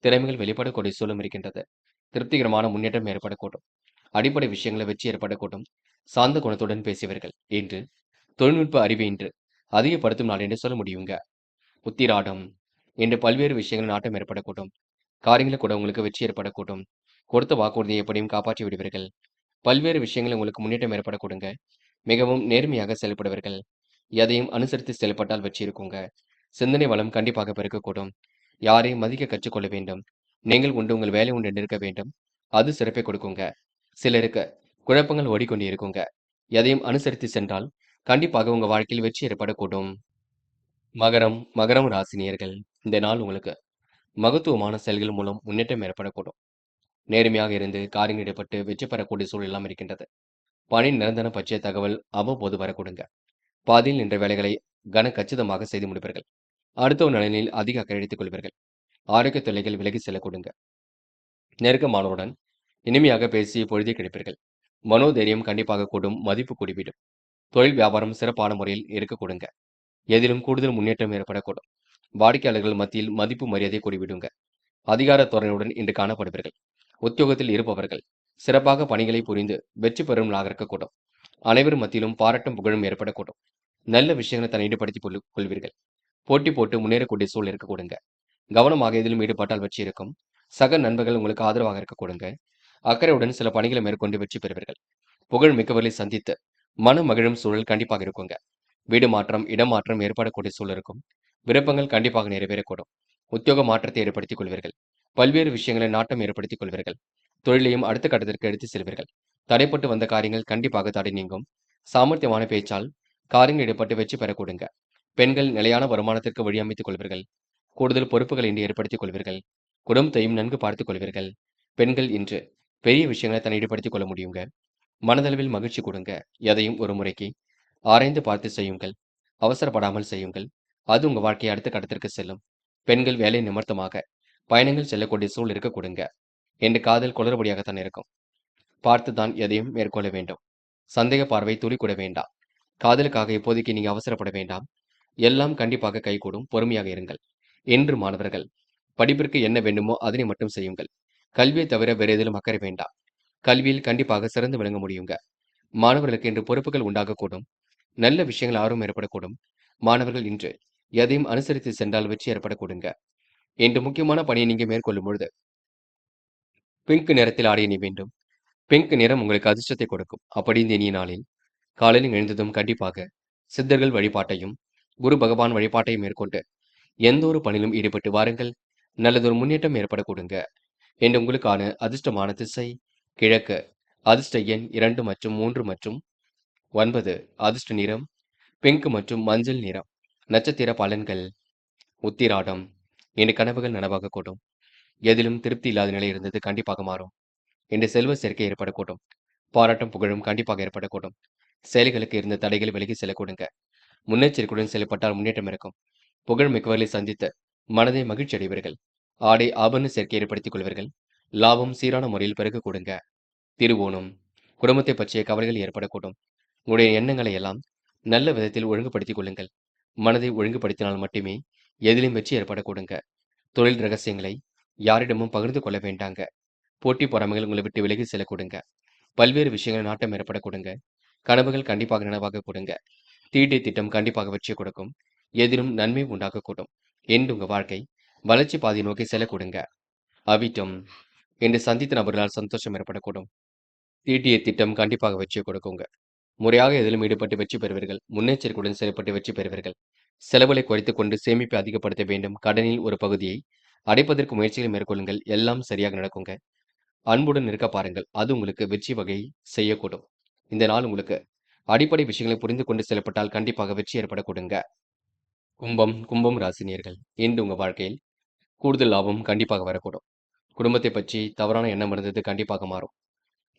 திறமைகள் வெளிப்படக்கூடிய சூழலும் இருக்கின்றது. திருப்திகரமான முன்னேற்றம் ஏற்படக்கூடும். அடிப்படை விஷயங்களை வெற்றி ஏற்படக்கூடும். சார்ந்த குணத்துடன் பேசியவர்கள் என்று தொழில்நுட்ப அறிவு இன்று அதிகப்படுத்தும் நாள் என்று சொல்ல முடியுங்க. உத்திராடம் என்று பல்வேறு விஷயங்கள் நாட்டம் ஏற்படக்கூடும். காரியங்களை கூட உங்களுக்கு வெற்றி ஏற்படக்கூடும். கொடுத்த வாக்குறுதியை எப்படியும் காப்பாற்றி விடுவீர்கள். பல்வேறு விஷயங்கள் உங்களுக்கு முன்னேற்றம் ஏற்பட கொடுங்க. மிகவும் நேர்மையாக செயல்படுவீர்கள். எதையும் அனுசரித்து செயல்பட்டால் வெற்றி இருக்குங்க. சிந்தனை வளம் கண்டிப்பாக பெருக்கக்கூடும். யாரையும் மதிக்க கற்றுக்கொள்ள வேண்டும். நீங்கள் உண்டு உங்கள் வேலை உண்டு என்று இருக்க வேண்டும். அது சிறப்பை கொடுக்குங்க. சிலருக்கு குழப்பங்கள் ஓடிக்கொண்டே இருக்குங்க. எதையும் அனுசரித்து சென்றால் கண்டிப்பாக உங்க வாழ்க்கையில் வெற்றி ஏற்படக்கூடும். மகரம் ராசினியர்கள். இந்த நாள் உங்களுக்கு மகத்துவமான செயல்கள் மூலம் முன்னேற்றம் ஏற்படக்கூடும். நேர்மையாக இருந்து காரியங்கள் ஈடுபட்டு வெற்றி பெறக்கூடிய சூழல் எல்லாம் இருக்கின்றது. பணி நிரந்தரம் பற்றிய தகவல் அவ்வப்போது வரக்கூடுங்க. பாதியில் நின்ற வேலைகளை கச்சிதமாக செய்து முடிப்பீர்கள். அடுத்த நலனில் அதிக அக்கறை எடுத்துக் கொள்வீர்கள். ஆரோக்கிய தொல்லைகள் விலகி செல்லக்கூடுங்க. நெருக்கமானவருடன் இனிமையாக பேசி பொழுதை கிடைப்பீர்கள். மனோதைரியம் கண்டிப்பாக கூடும். மதிப்பு கூடிவிடும். தொழில் வியாபாரம் சிறப்பான முறையில் இருக்க கொடுங்க. எதிலும் கூடுதல் முன்னேற்றம் ஏற்படக்கூடும். வாடிக்கையாளர்கள் மத்தியில் மதிப்பு மரியாதை கூடிவிடுங்க. அதிகார தோரணையுடன் இன்று காணப்படுவீர்கள். உத்தியோகத்தில் இருப்பவர்கள் சிறப்பாக பணிகளை புரிந்து வெற்றி பெறும் நாளாக இருக்கக்கூடும். அனைவரும் மத்தியிலும் பாராட்டும் புகழும் ஏற்படக்கூடும். நல்ல விஷயங்களை தன்னை ஈடுபடுத்திக் கொள்வீர்கள். போட்டி போட்டு முன்னேறக்கூடிய சூழல் இருக்க கொடுங்க. கவனமாக இதிலும் ஈடுபட்டால் வெற்றி இருக்கும். சக நண்பர்கள் உங்களுக்கு ஆதரவாக இருக்க கொடுங்க. அக்கறையுடன் சில பணிகளை மேற்கொண்டு வெற்றி பெறுவீர்கள். புகழ் மிக்கவர்களை சந்தித்து மன மகிழும் சூழல் கண்டிப்பாக இருக்குங்க. வீடு மாற்றம் இடமாற்றம் ஏற்படக்கூடிய சூழல் இருக்கும். விருப்பங்கள் கண்டிப்பாக நிறைவேறக்கூடும். உத்தியோக மாற்றத்தை ஏற்படுத்திக் கொள்வீர்கள். பல்வேறு விஷயங்களை நாட்டம் ஏற்படுத்திக் கொள்வீர்கள். தொழிலையும் அடுத்த கட்டத்திற்கு எடுத்து செல்வீர்கள். தடைப்பட்டு வந்த காரியங்கள் கண்டிப்பாக தடை நீங்கும். சாமர்த்தியமான பேச்சால் காரியங்கள் ஈடுபட்டு வெற்றி பெற கொடுங்க. பெண்கள் நிலையான வருமானத்திற்கு வழி அமைத்துக் கொள்வீர்கள். கூடுதல் பொறுப்புகள் இன்று ஏற்படுத்திக் கொள்வீர்கள். குடும்பத்தையும் நன்கு பார்த்துக் கொள்வீர்கள். பெண்கள் இன்று பெரிய விஷயங்களை தன்னை ஈடுபடுத்திக் கொள்ள முடியுங்க. மனதளவில் மகிழ்ச்சி கொடுங்க. எதையும் ஒரு முறைக்கு ஆராய்ந்து பார்த்து செய்யுங்கள். அவசரப்படாமல் செய்யுங்கள். அது உங்க வாழ்க்கையை அடுத்த கட்டத்திற்கு செல்லும். பெண்கள் வேலை நிமித்தமாக பயணங்கள் செல்லக்கூடிய சூழல் இருக்க கொடுங்க. என்று காதல் குளறுபடியாகத்தான் இருக்கும். பார்த்துதான் எதையும் மேற்கொள்ள வேண்டும். சந்தேக பார்வை துளி கூட வேண்டாம். காதலுக்காக இப்போதைக்கு நீங்க அவசரப்பட வேண்டாம். எல்லாம் கண்டிப்பாக கைகூடும். பொறுமையாக இருங்கள். என்று மாணவர்கள் படிப்பிற்கு என்ன வேண்டுமோ அதனை மட்டும் செய்யுங்கள். கல்வியை தவிர வேறு எதிலும் அக்கறை வேண்டாம். கல்வியில் கண்டிப்பாக சிறந்து விளங்க முடியுங்க. மாணவர்களுக்கு இன்று பொறுப்புகள் உண்டாகக்கூடும். நல்ல விஷயங்கள் ஆர்வம் ஏற்படக்கூடும். மாணவர்கள் இன்று எதையும் அனுசரித்து சென்றால் வெற்றி ஏற்படக்கூடுங்க. இன்று முக்கியமான பணியை நீங்க மேற்கொள்ளும் பொழுது பிங்க் நிறத்தில் ஆடை அணிய வேண்டும். பிங்க் நிறம் உங்களுக்கு அதிர்ஷ்டத்தை கொடுக்கும். அப்படி இந்த இனிய நாளில் காலையில் எழுந்ததும் கண்டிப்பாக சித்தர்கள் வழிபாட்டையும், குரு பகவான் வழிபாட்டையும் மேற்கொண்டு எந்த ஒரு பணியிலும் ஈடுபட்டு வாருங்கள். நல்லதொரு முன்னேற்றம் ஏற்படக்கூடுங்க. என்று உங்களுக்கான அதிர்ஷ்டமான திசை கிழக்கு. அதிர்ஷ்ட எண் 2 மற்றும் 3 மற்றும் 9. அதிர்ஷ்ட நிறம் பிங்க் மற்றும் மஞ்சள் நிறம். நட்சத்திர பலன்கள் உத்திராடம். இன்று கனவுகள் நனவாகக்கூடும். எதிலும் திருப்தி இல்லாத நிலை இருந்தது கண்டிப்பாக மாறும். இன்று செல்வ சேர்க்கை ஏற்படக்கூடும். பாராட்டும் புகழும் கண்டிப்பாக ஏற்படக்கூடும். செயல்களுக்கு இருந்த தடைகள் விலகி செல்லக்கூடுங்க. முன்னெச்சரிக்கையுடன் செயல்பட்டால் முன்னேற்றம் இருக்கும். புகழ் மிக்கவர்களை சந்தித்து மனதை மகிழ்ச்சி அடைவீர்கள். ஆடை ஆபரண சேர்க்கை ஏற்படுத்திக் கொள்வீர்கள். லாபம் சீரான முறையில் பெருக கொடுங்க. திருவோணம் குடும்பத்தை பற்றிய கவலைகள் ஏற்படக்கூடும். உங்களுடைய எண்ணங்களை எல்லாம் நல்ல விதத்தில் ஒழுங்குபடுத்திக் கொள்ளுங்கள். மனதை ஒழுங்குபடுத்தினால் மட்டுமே எதிலும் வெற்றி ஏற்படக்கூடுங்க. தொழில் ரகசியங்களை யாரிடமும் பகிர்ந்து கொள்ள வேண்டாங்க. போட்டி பொறாமைகள் உங்களை விட்டு விலகி செல்லக்கூடுங்க. பல்வேறு விஷயங்கள் நாட்டம் ஏற்படக்கூடுங்க. கனவுகள் கண்டிப்பாக நனவாக கொடுங்க. தீட்டிய திட்டம் கண்டிப்பாக வெற்றியை கொடுக்கும். எதிலும் நன்மை உண்டாகக்கூடும். என்று உங்க வாழ்க்கை வளர்ச்சி பாதையை நோக்கி செல்லக்கூடுங்க. அவிட்டம் என்று சந்தித்த நபர்களால் சந்தோஷம் ஏற்படக்கூடும். தீட்டிய திட்டம் கண்டிப்பாக வெற்றியை கொடுக்குங்க. முறையாக எதிலும் ஈடுபட்டு வெற்றி பெறுவீர்கள். முன்னெச்சரிக்கையுடன் செயல்பட்டு வெற்றி பெறுவீர்கள். செலவுகளை குறைத்துக் கொண்டு சேமிப்பை அதிகப்படுத்த வேண்டும். கடனில் ஒரு பகுதியை அடைப்பதற்கு முயற்சிகளை மேற்கொள்ளுங்கள். எல்லாம் சரியாக நடக்குங்க. அன்புடன் இருக்க பாருங்கள். அது உங்களுக்கு வெற்றி வகை செய்யக்கூடும். இந்த நாள் உங்களுக்கு அடிப்படை விஷயங்களை புரிந்து கொண்டு செயல்பட்டால் கண்டிப்பாக வெற்றி ஏற்படக்கூடுங்க. கும்பம் ராசினியர்கள். இன்று உங்க வாழ்க்கையில் கூடுதல் லாபம் கண்டிப்பாக வரக்கூடும். குடும்பத்தை பற்றி தவறான எண்ணம் இருந்தது கண்டிப்பாக மாறும்.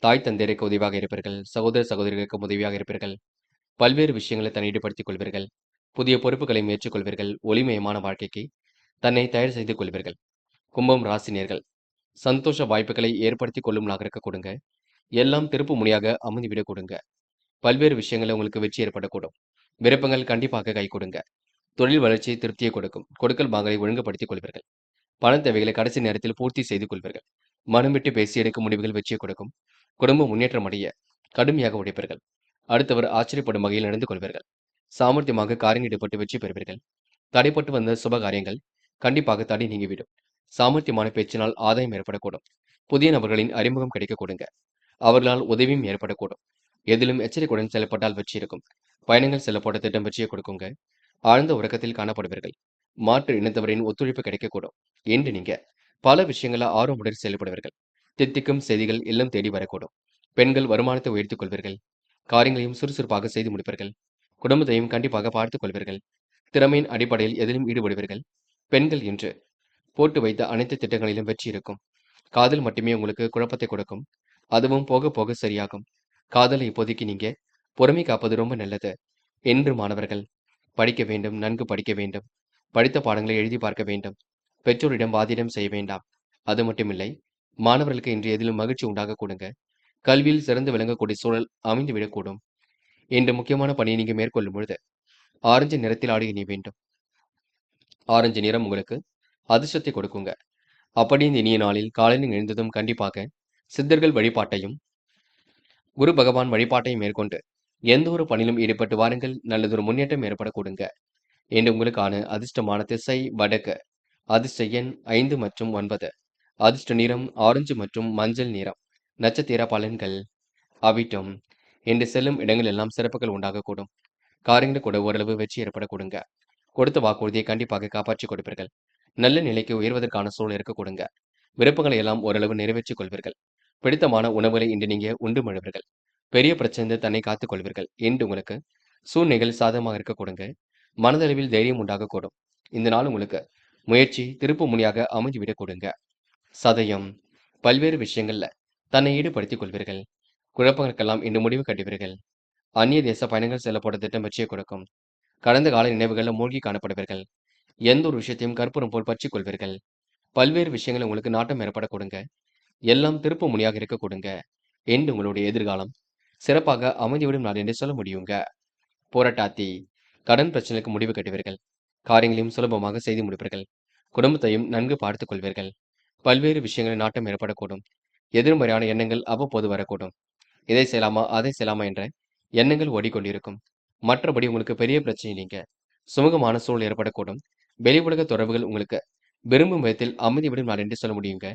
தாய் தந்தையருக்கு உதவியாக இருப்பீர்கள். சகோதர சகோதரிகளுக்கு உதவியாக இருப்பீர்கள். பல்வேறு விஷயங்களை தன்னை ஈடுபடுத்திக் கொள்வீர்கள். புதிய பொறுப்புகளை மேற்கொள்வீர்கள். ஒளிமயமான வாழ்க்கைக்கு தன்னை தயார் செய்து கொள்வீர்கள். கும்பம் ராசினியர்கள் சந்தோஷ வாய்ப்புகளை ஏற்படுத்திக் கொள்ளும் நாளாக கொடுங்க. எல்லாம் திருப்பு முனையாக அமைந்துவிடக் கொடுங்க. பல்வேறு விஷயங்களை உங்களுக்கு வெற்றி ஏற்படக்கூடும். விருப்பங்கள் கண்டிப்பாக கை கொடுங்க. தொழில் வளர்ச்சி திருப்தியை கொடுக்கும். கொடுக்கல் வாங்கலை ஒழுங்குபடுத்திக் கொள்வீர்கள். பண தேவைகளை கடைசி நேரத்தில் பூர்த்தி செய்து கொள்வீர்கள். மனம் விட்டு பேசி எடுக்கும் முடிவுகள் வெற்றியை கொடுக்கும். குடும்ப முன்னேற்றம் அடைய கடுமையாக உழைப்பீர்கள். அடுத்தவர் ஆச்சரியப்படும் வகையில் நடந்து கொள்வீர்கள். சாமர்த்தியமாக காரியம் ஈடுபட்டு வெற்றி பெறுவீர்கள். தடைப்பட்டு வந்த சுப காரியங்கள் கண்டிப்பாக தடை நீங்கிவிடும். சாமர்த்தியமான பேச்சினால் ஆதாயம் ஏற்படக்கூடும். புதிய நபர்களின் அறிமுகம் கிடைக்க கொடுங்க. அவர்களால் உதவியும் ஏற்படக்கூடும். எதிலும் எச்சரிக்கையுடன் செயல்பட்டால் வெற்றி இருக்கும். பயணங்கள் செல்லப்பட்ட திட்டம் வெற்றியை கொடுக்குங்க. ஆழ்ந்த உறக்கத்தில் காணப்படுவீர்கள். மாற்று இனத்தவரின் ஒத்துழைப்பு கிடைக்கக்கூடும். என்று நீங்க பல விஷயங்கள ஆர்வமுடன் செயல்படுவீர்கள். தித்திக்கும் செய்திகள் இல்லம் தேடி வரக்கூடும். பெண்கள் வருமானத்தை உயர்த்திக் கொள்வீர்கள். காரியங்களையும் சுறுசுறுப்பாக செய்து முடிப்பீர்கள். குடும்பத்தையும் கண்டிப்பாக பார்த்துக் கொள்வீர்கள். திறமையின் அடிப்படையில் எதிலும் ஈடுபடுவீர்கள். பெண்கள் என்று போட்டு வைத்த அனைத்து திட்டங்களிலும் வெற்றி இருக்கும். காதல் மட்டுமே உங்களுக்கு குழப்பத்தை கொடுக்கும். அதுவும் போக போக சரியாகும். காதலை இப்போதைக்கு நீங்க பொறுமை காப்பது ரொம்ப நல்லது. என்று மாணவர்கள் படிக்க வேண்டும். நன்கு படிக்க வேண்டும். படித்த பாடங்களை எழுதி பார்க்க வேண்டும். பெற்றோரிடம் வாதிடம் செய்ய வேண்டாம். அது மட்டுமில்லை, மாணவர்களுக்கு இன்று எதிலும் மகிழ்ச்சி உண்டாக கொடுங்க. கல்வியில் சிறந்து விளங்கக்கூடிய சூழல் அமைந்துவிடக்கூடும். இன்று முக்கியமான பணியை நீங்க மேற்கொள்ளும் பொழுது ஆரஞ்சு நிறத்தில் ஆடை அணிய வேண்டும். ஆரஞ்சு நிறம் உங்களுக்கு அதிர்ஷ்டத்தை கொடுக்குங்க. அப்படி இந்த இனிய நாளில் காலையில் எழுந்ததும் கண்டிப்பாக சித்தர்கள் வழிபாட்டையும் குரு பகவான் வழிபாட்டையும் மேற்கொண்டு எந்த ஒரு பணியிலும் ஈடுபட்டு வாருங்கள். நல்லதொரு முன்னேற்றம் ஏற்படக்கூடுங்க. என்று உங்களுக்கான அதிர்ஷ்டமான திசை வடக்கு. அதிர்ஷ்ட எண் 5 மற்றும் 9. அதிர்ஷ்ட நிறம் ஆரஞ்சு மற்றும் மஞ்சள் நிறம். நட்சத்திர பலன்கள் அவிட்டம். என்று செல்லும் இடங்கள் எல்லாம் சிறப்புகள் உண்டாகக்கூடும். காரியங்கள் கூட ஓரளவு வெற்றி ஏற்படக்கூடுங்க. கொடுத்த வாக்குறுதியை கண்டிப்பாக காப்பாற்றிக் கொடுப்பீர்கள். நல்ல நிலைக்கு உயர்வதற்கான சூழல் இருக்க கொடுங்க. விருப்பங்களை எல்லாம் ஓரளவு நிறைவேற்றிக் கொள்வீர்கள். பிடித்தமான உணவுகளை இன்று நீங்க உண்டு மழுவீர்கள். பெரிய பிரச்சனை தன்னை காத்துக் கொள்வீர்கள். என்று உங்களுக்கு சூழ்நிலைகள் சாதகமாக இருக்க கொடுங்க. மனதளவில் தைரியம் உண்டாகக்கூடும். இந்த நாள் உங்களுக்கு முயற்சி திருப்பு முனியாக அமைந்துவிடக் கொடுங்க. சதயம் பல்வேறு விஷயங்கள்ல தன்னை ஈடுபடுத்திக் கொள்வீர்கள். குழப்பங்களுக்கெல்லாம் இன்று முடிவு கட்டுவீர்கள். அந்நிய தேச பயணங்கள் செல்லப்பட்ட திட்டம் வெற்றியை கொடுக்கும். கடந்த கால நினைவுகளில் மூழ்கி காணப்படுவீர்கள். எந்த ஒரு விஷயத்தையும் கற்பூரம் போல் பற்றிக் கொள்வீர்கள். பல்வேறு விஷயங்கள் உங்களுக்கு நாட்டம் ஏற்பட கொடுங்க. எல்லாம் திருப்பு முனியாக இருக்க கொடுங்க. என்று உங்களுடைய எதிர்காலம் சிறப்பாக அமைந்துவிடும் நாள் என்று சொல்ல முடியுங்க. போராட்டாத்தி கடன் பிரச்சனைக்கு முடிவு கட்டுவீர்கள். காரியங்களையும் சுலபமாக செய்து முடிப்பீர்கள். குடும்பத்தையும் நன்கு பார்த்துக் கொள்வீர்கள். பல்வேறு விஷயங்களில் நாட்டம் ஏற்படக்கூடும். எதிர்மறையான எண்ணங்கள் அவ்வப்போது வரக்கூடும். இதை செய்யலாமா அதை செய்யலாமா என்ற எண்ணங்கள் ஓடிக்கொண்டிருக்கும். மற்றபடி உங்களுக்கு பெரிய பிரச்சனை இல்லைங்க. சுமூகமான சூழல் ஏற்படக்கூடும். வெளி உலக தொடர்புகள் உங்களுக்கு விரும்பும் விதத்தில் அமைதிவிடும் நாள் என்று சொல்ல முடியுங்க.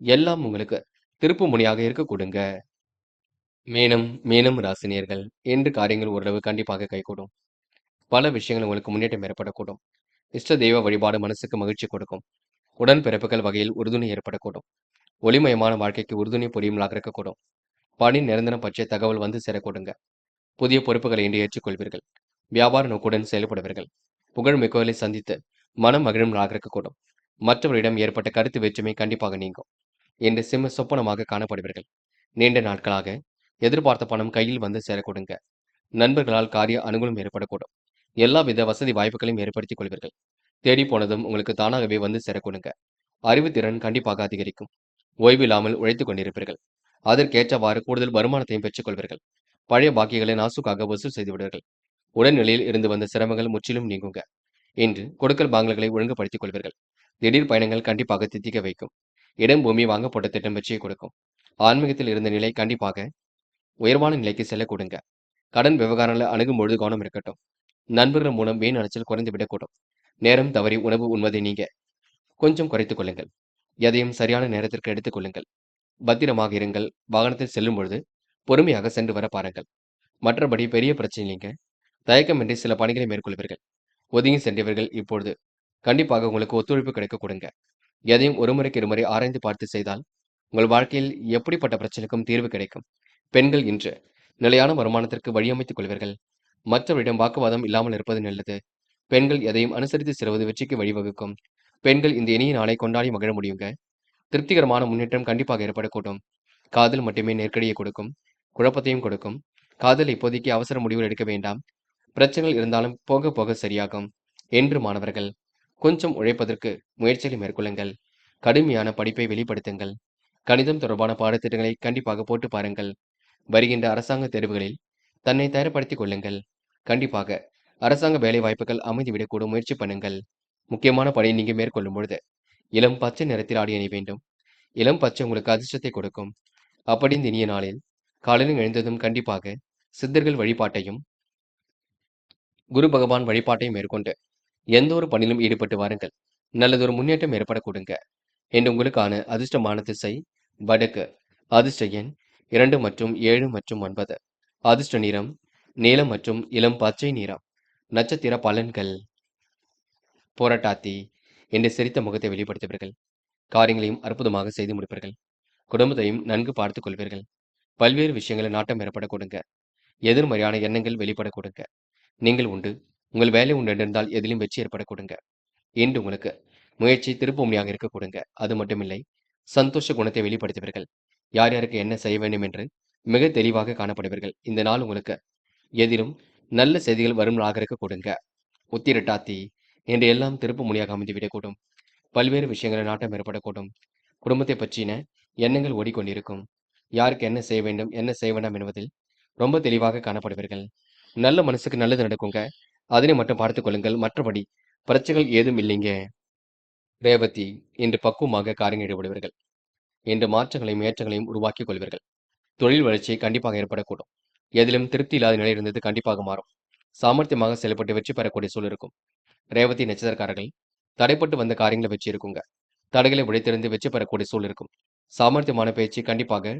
எல்லாம் உங்களுக்கு திருப்பு முனையாக இருக்க கொடுங்க. மேனம் ராசினியர்கள் என்று காரியங்கள் ஓரளவு கண்டிப்பாக கைகூடும். பல விஷயங்கள் உங்களுக்கு முன்னேற்றம் ஏற்படக்கூடும். இஷ்ட தெய்வ வழிபாடு மனசுக்கு மகிழ்ச்சி கொடுக்கும். உடன்பிறப்புகள் வகையில் உறுதுணை ஏற்படக்கூடும். ஒளிமயமான வாழ்க்கைக்கு உறுதுணை புரியும்லாக இருக்கக்கூடும். பணி நிரந்தரம் பற்றிய தகவல் வந்து சேரக்கூடுங்க. புதிய பொறுப்புகளை இன்று ஏற்றுக்கொள்வீர்கள். வியாபார நோக்குடன் செயல்படுவீர்கள். புகழ் மிக்கவர்களை சந்தித்து மனம் மகிழும்லாக இருக்கக்கூடும். மற்றவரிடம் ஏற்பட்ட கருத்து வேற்றுமை கண்டிப்பாக நீங்கும். என்று சிம்ம சொப்பனமாக காணப்படுவீர்கள். நீண்ட நாட்களாக எதிர்பார்த்த பணம் கையில் வந்து சேரக்கூடுங்க. நண்பர்களால் காரிய அனுகூலம் ஏற்படக்கூடும். எல்லா வித வசதி வாய்ப்புகளையும் ஏற்படுத்திக் கொள்வீர்கள். தேடி போனதும் உங்களுக்கு தானாகவே வந்து சேரக்கூடுங்க. அறிவுத்திறன் கண்டிப்பாக அதிகரிக்கும். ஓய்வு இல்லாமல் உழைத்துக் கொண்டிருப்பீர்கள். அதற்கேற்றவாறு கூடுதல் வருமானத்தையும் பெற்றுக் கொள்வீர்கள். பழைய பாக்கிகளை நாசுக்காக வசூல் செய்து விடுவீர்கள். உடல்நிலையில் இருந்து வந்த சிரமங்கள் முற்றிலும் நீங்குங்க. இன்று கொடுக்கல் வாங்கல்களை ஒழுங்குபடுத்திக் கொள்வீர்கள். திடீர் பயணங்கள் கண்டிப்பாக தித்திக்க வைக்கும். இடம் பூமி வாங்க போட்ட திட்டம் வெற்றியை கொடுக்கும். ஆன்மீகத்தில் இருந்த நிலை கண்டிப்பாக உயர்வான நிலைக்கு செல்ல கொடுங்க. கடன் விவகாரங்களை அணுகும் பொழுது கவனம் இருக்கட்டும். நண்பர்கள் மூலம் வீண் அலைச்சல் குறைந்து விடக்கூடும். நேரம் தவறி உணவு உண்வதை நீங்க கொஞ்சம் குறைத்துக் கொள்ளுங்கள். எதையும் சரியான நேரத்திற்கு எடுத்துக் கொள்ளுங்கள். பத்திரமாக இருங்கள். வாகனத்தில் செல்லும் பொழுது பொறுமையாக சென்று வர பாருங்கள். மற்றபடி பெரிய பிரச்சனை இல்லைங்க. தயக்கமின்றி சில பணிகளை மேற்கொள்வீர்கள். ஒதுங்கி சென்றவர்கள் இப்பொழுது கண்டிப்பாக உங்களுக்கு ஒத்துழைப்பு கிடைக்க கொடுங்க. எதையும் ஒரு முறைக்கு இருமுறை ஆராய்ந்து பார்த்து செய்தால் உங்கள் வாழ்க்கையில் எப்படிப்பட்ட பிரச்சனைக்கும் தீர்வு கிடைக்கும். பெண்கள் இன்று நிலையான வருமானத்திற்கு வழியமைத்துக் கொள்வீர்கள். மற்றவரிடம் வாக்குவாதம் இல்லாமல் இருப்பது நல்லது. பெண்கள் எதையும் அனுசரித்து செல்வது வெற்றிக்கு வழிவகுக்கும். பெண்கள் இந்த இனிய நாளை கொண்டாடி மகிழ முடியுங்க. திருப்திகரமான முன்னேற்றம் கண்டிப்பாக ஏற்படக்கூடும். காதல் மட்டுமே நெருக்கடியை கொடுக்கும். குழப்பத்தையும் கொடுக்கும். காதல் இப்போதைக்கு அவசர முடிவுகள் எடுக்க வேண்டாம். பிரச்சனைகள் இருந்தாலும் போக போக சரியாகும். என்று மாணவர்கள் கொஞ்சம் உழைப்பதற்கு முயற்சிகளை மேற்கொள்ளுங்கள். கடுமையான படிப்பை வெளிப்படுத்துங்கள். கணிதம் தொடர்பான பாடத்திட்டங்களை கண்டிப்பாக போட்டு பாருங்கள். வருகின்ற அரசாங்க தேர்வுகளில் தன்னை தயார்படுத்திக் கொள்ளுங்கள். கண்டிப்பாக அரசாங்க வேலை வாய்ப்புகள் அமைந்துவிடக்கூடும். முயற்சி பண்ணுங்கள். முக்கியமான பணியை நீங்க மேற்கொள்ளும் பொழுது இளம் பச்சை நிறத்தில் ஆடை அணிய வேண்டும். இளம் பச்சை உங்களுக்கு அதிர்ஷ்டத்தை கொடுக்கும். அப்படி இந்த இனிய நாளில் காலையில் எழுந்ததும் கண்டிப்பாக சித்தர்கள் வழிபாட்டையும் குரு பகவான் வழிபாட்டையும் மேற்கொண்டு எந்த ஒரு பணியிலும் ஈடுபட்டு வாருங்கள். நல்லதொரு முன்னேற்றம் ஏற்பட கொடுங்க. என்று உங்களுக்கான அதிர்ஷ்டமான திசை வடக்கு. அதிர்ஷ்ட எண் 2 மற்றும் 7 மற்றும் 9. அதிர்ஷ்ட நிறம் நீலம் மற்றும் இளம் பச்சை நிறம். நட்சத்திர பலன்கள். போராட்டாத்தி என்று சிரித்த முகத்தை வெளிப்படுத்துவீர்கள். காரியங்களையும் அற்புதமாக செய்து முடிப்பீர்கள். குடும்பத்தையும் நன்கு பார்த்துக் கொள்வீர்கள். பல்வேறு விஷயங்களை நாட்டம் ஏற்பட கொடுங்க. எதிர்மறையான எண்ணங்கள் வெளிப்பட கொடுங்க. நீங்கள் உண்டு. உங்கள் வேலை உண்டு என்றிருந்தால் எதிலும் வெற்றி ஏற்பட கொடுங்க. இன்று உங்களுக்கு முயற்சி திருப்புமுனையாக இருக்க கொடுங்க. அது மட்டுமில்லை, சந்தோஷ குணத்தை வெளிப்படுத்துவீர்கள். யார் யாருக்கு என்ன செய்ய வேண்டும் என்று மிக தெளிவாக காணப்படுவீர்கள். இந்த நாள் உங்களுக்கு எதிலும் நல்ல செய்திகள் வரும் நாளாக இருக்க கொடுங்க. உத்திரட்டாத்தி என்று எல்லாம் திருப்பு முனையாக அமைந்துவிடக்கூடும். பல்வேறு விஷயங்களை நாட்டம் ஏற்படக்கூடும். குடும்பத்தை பற்றின எண்ணங்கள் ஓடிக்கொண்டிருக்கும். யாருக்கு என்ன செய்ய வேண்டும், என்ன செய்ய வேண்டாம் என்பதில் ரொம்ப தெளிவாக காணப்படுவீர்கள். நல்ல மனசுக்கு நல்லது நடக்குங்க. அதனை மட்டும் பார்த்துக் கொள்ளுங்கள். மற்றபடி பிரச்சனைகள் ஏதும் இல்லைங்க. ரேவதி இன்று பக்குவமாக காரியங்கள் ஈடுபடுவீர்கள். இன்று மாற்றங்களையும் ஏற்றங்களையும் உருவாக்கிக் கொள்வீர்கள். தொழில் வளர்ச்சி கண்டிப்பாக ஏற்படக்கூடும். எதிலும் திருப்தி இல்லாத நிலை இருந்தது கண்டிப்பாக மாறும். சாமர்த்தியமாக செயல்பட்டு வெற்றி பெறக்கூடிய சூழல் இருக்கும். ரேவதி நட்சத்திரக்காரர்கள் தடைப்பட்டு வந்த காரியங்களை வெற்றி இருக்குங்க. தடைகளை உடைத்தெறிந்து வெற்றி பெறக்கூடிய சூழல் இருக்கும். சாமர்த்தியமான பேச்சு கண்டிப்பாக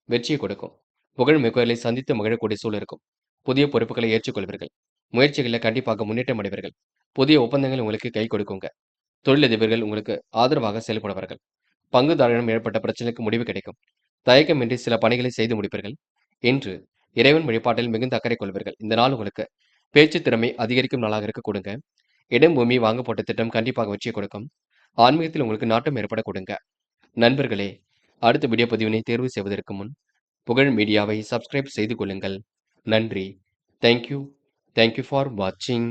வெற்றியை கொடுக்கும். புகழ் மிகுகளை சந்தித்து மகிழக்கூடிய சூழல் இருக்கும். புதிய பொறுப்புகளை ஏற்றுக்கொள்வீர்கள். முயற்சிகளில் கண்டிப்பாக முன்னேற்றம் அடைவீர்கள். புதிய ஒப்பந்தங்கள் உங்களுக்கு கை கொடுக்குங்க. தொழிலதிபர்கள் உங்களுக்கு ஆதரவாக செயல்படுவார்கள். பங்குதாரரிடம் ஏற்பட்ட பிரச்சனைக்கு முடிவு கிடைக்கும். தயக்கமின்றி சில பணிகளை செய்து முடிப்பீர்கள். இன்று இறைவன் வழிபாட்டில் மிகுந்த அக்கறை கொள்வீர்கள். இந்த நாள் உங்களுக்கு பேச்சு திறமை அதிகரிக்கும் நாளாக இருக்க கொடுங்க. இடம் பூமி வாங்க போட்ட திட்டம் கண்டிப்பாக வெற்றியை கொடுக்கும். ஆன்மீகத்தில் உங்களுக்கு நாட்டம் ஏற்பட கொடுங்க. நண்பர்களே, அடுத்த வீடியோ பதிவினை தேர்வு செய்வதற்கு முன் புகழ் மீடியாவை சப்ஸ்கிரைப் செய்து கொள்ளுங்கள். நன்றி. தேங்க்யூ. தேங்க்யூ ஃபார் வாட்சிங்.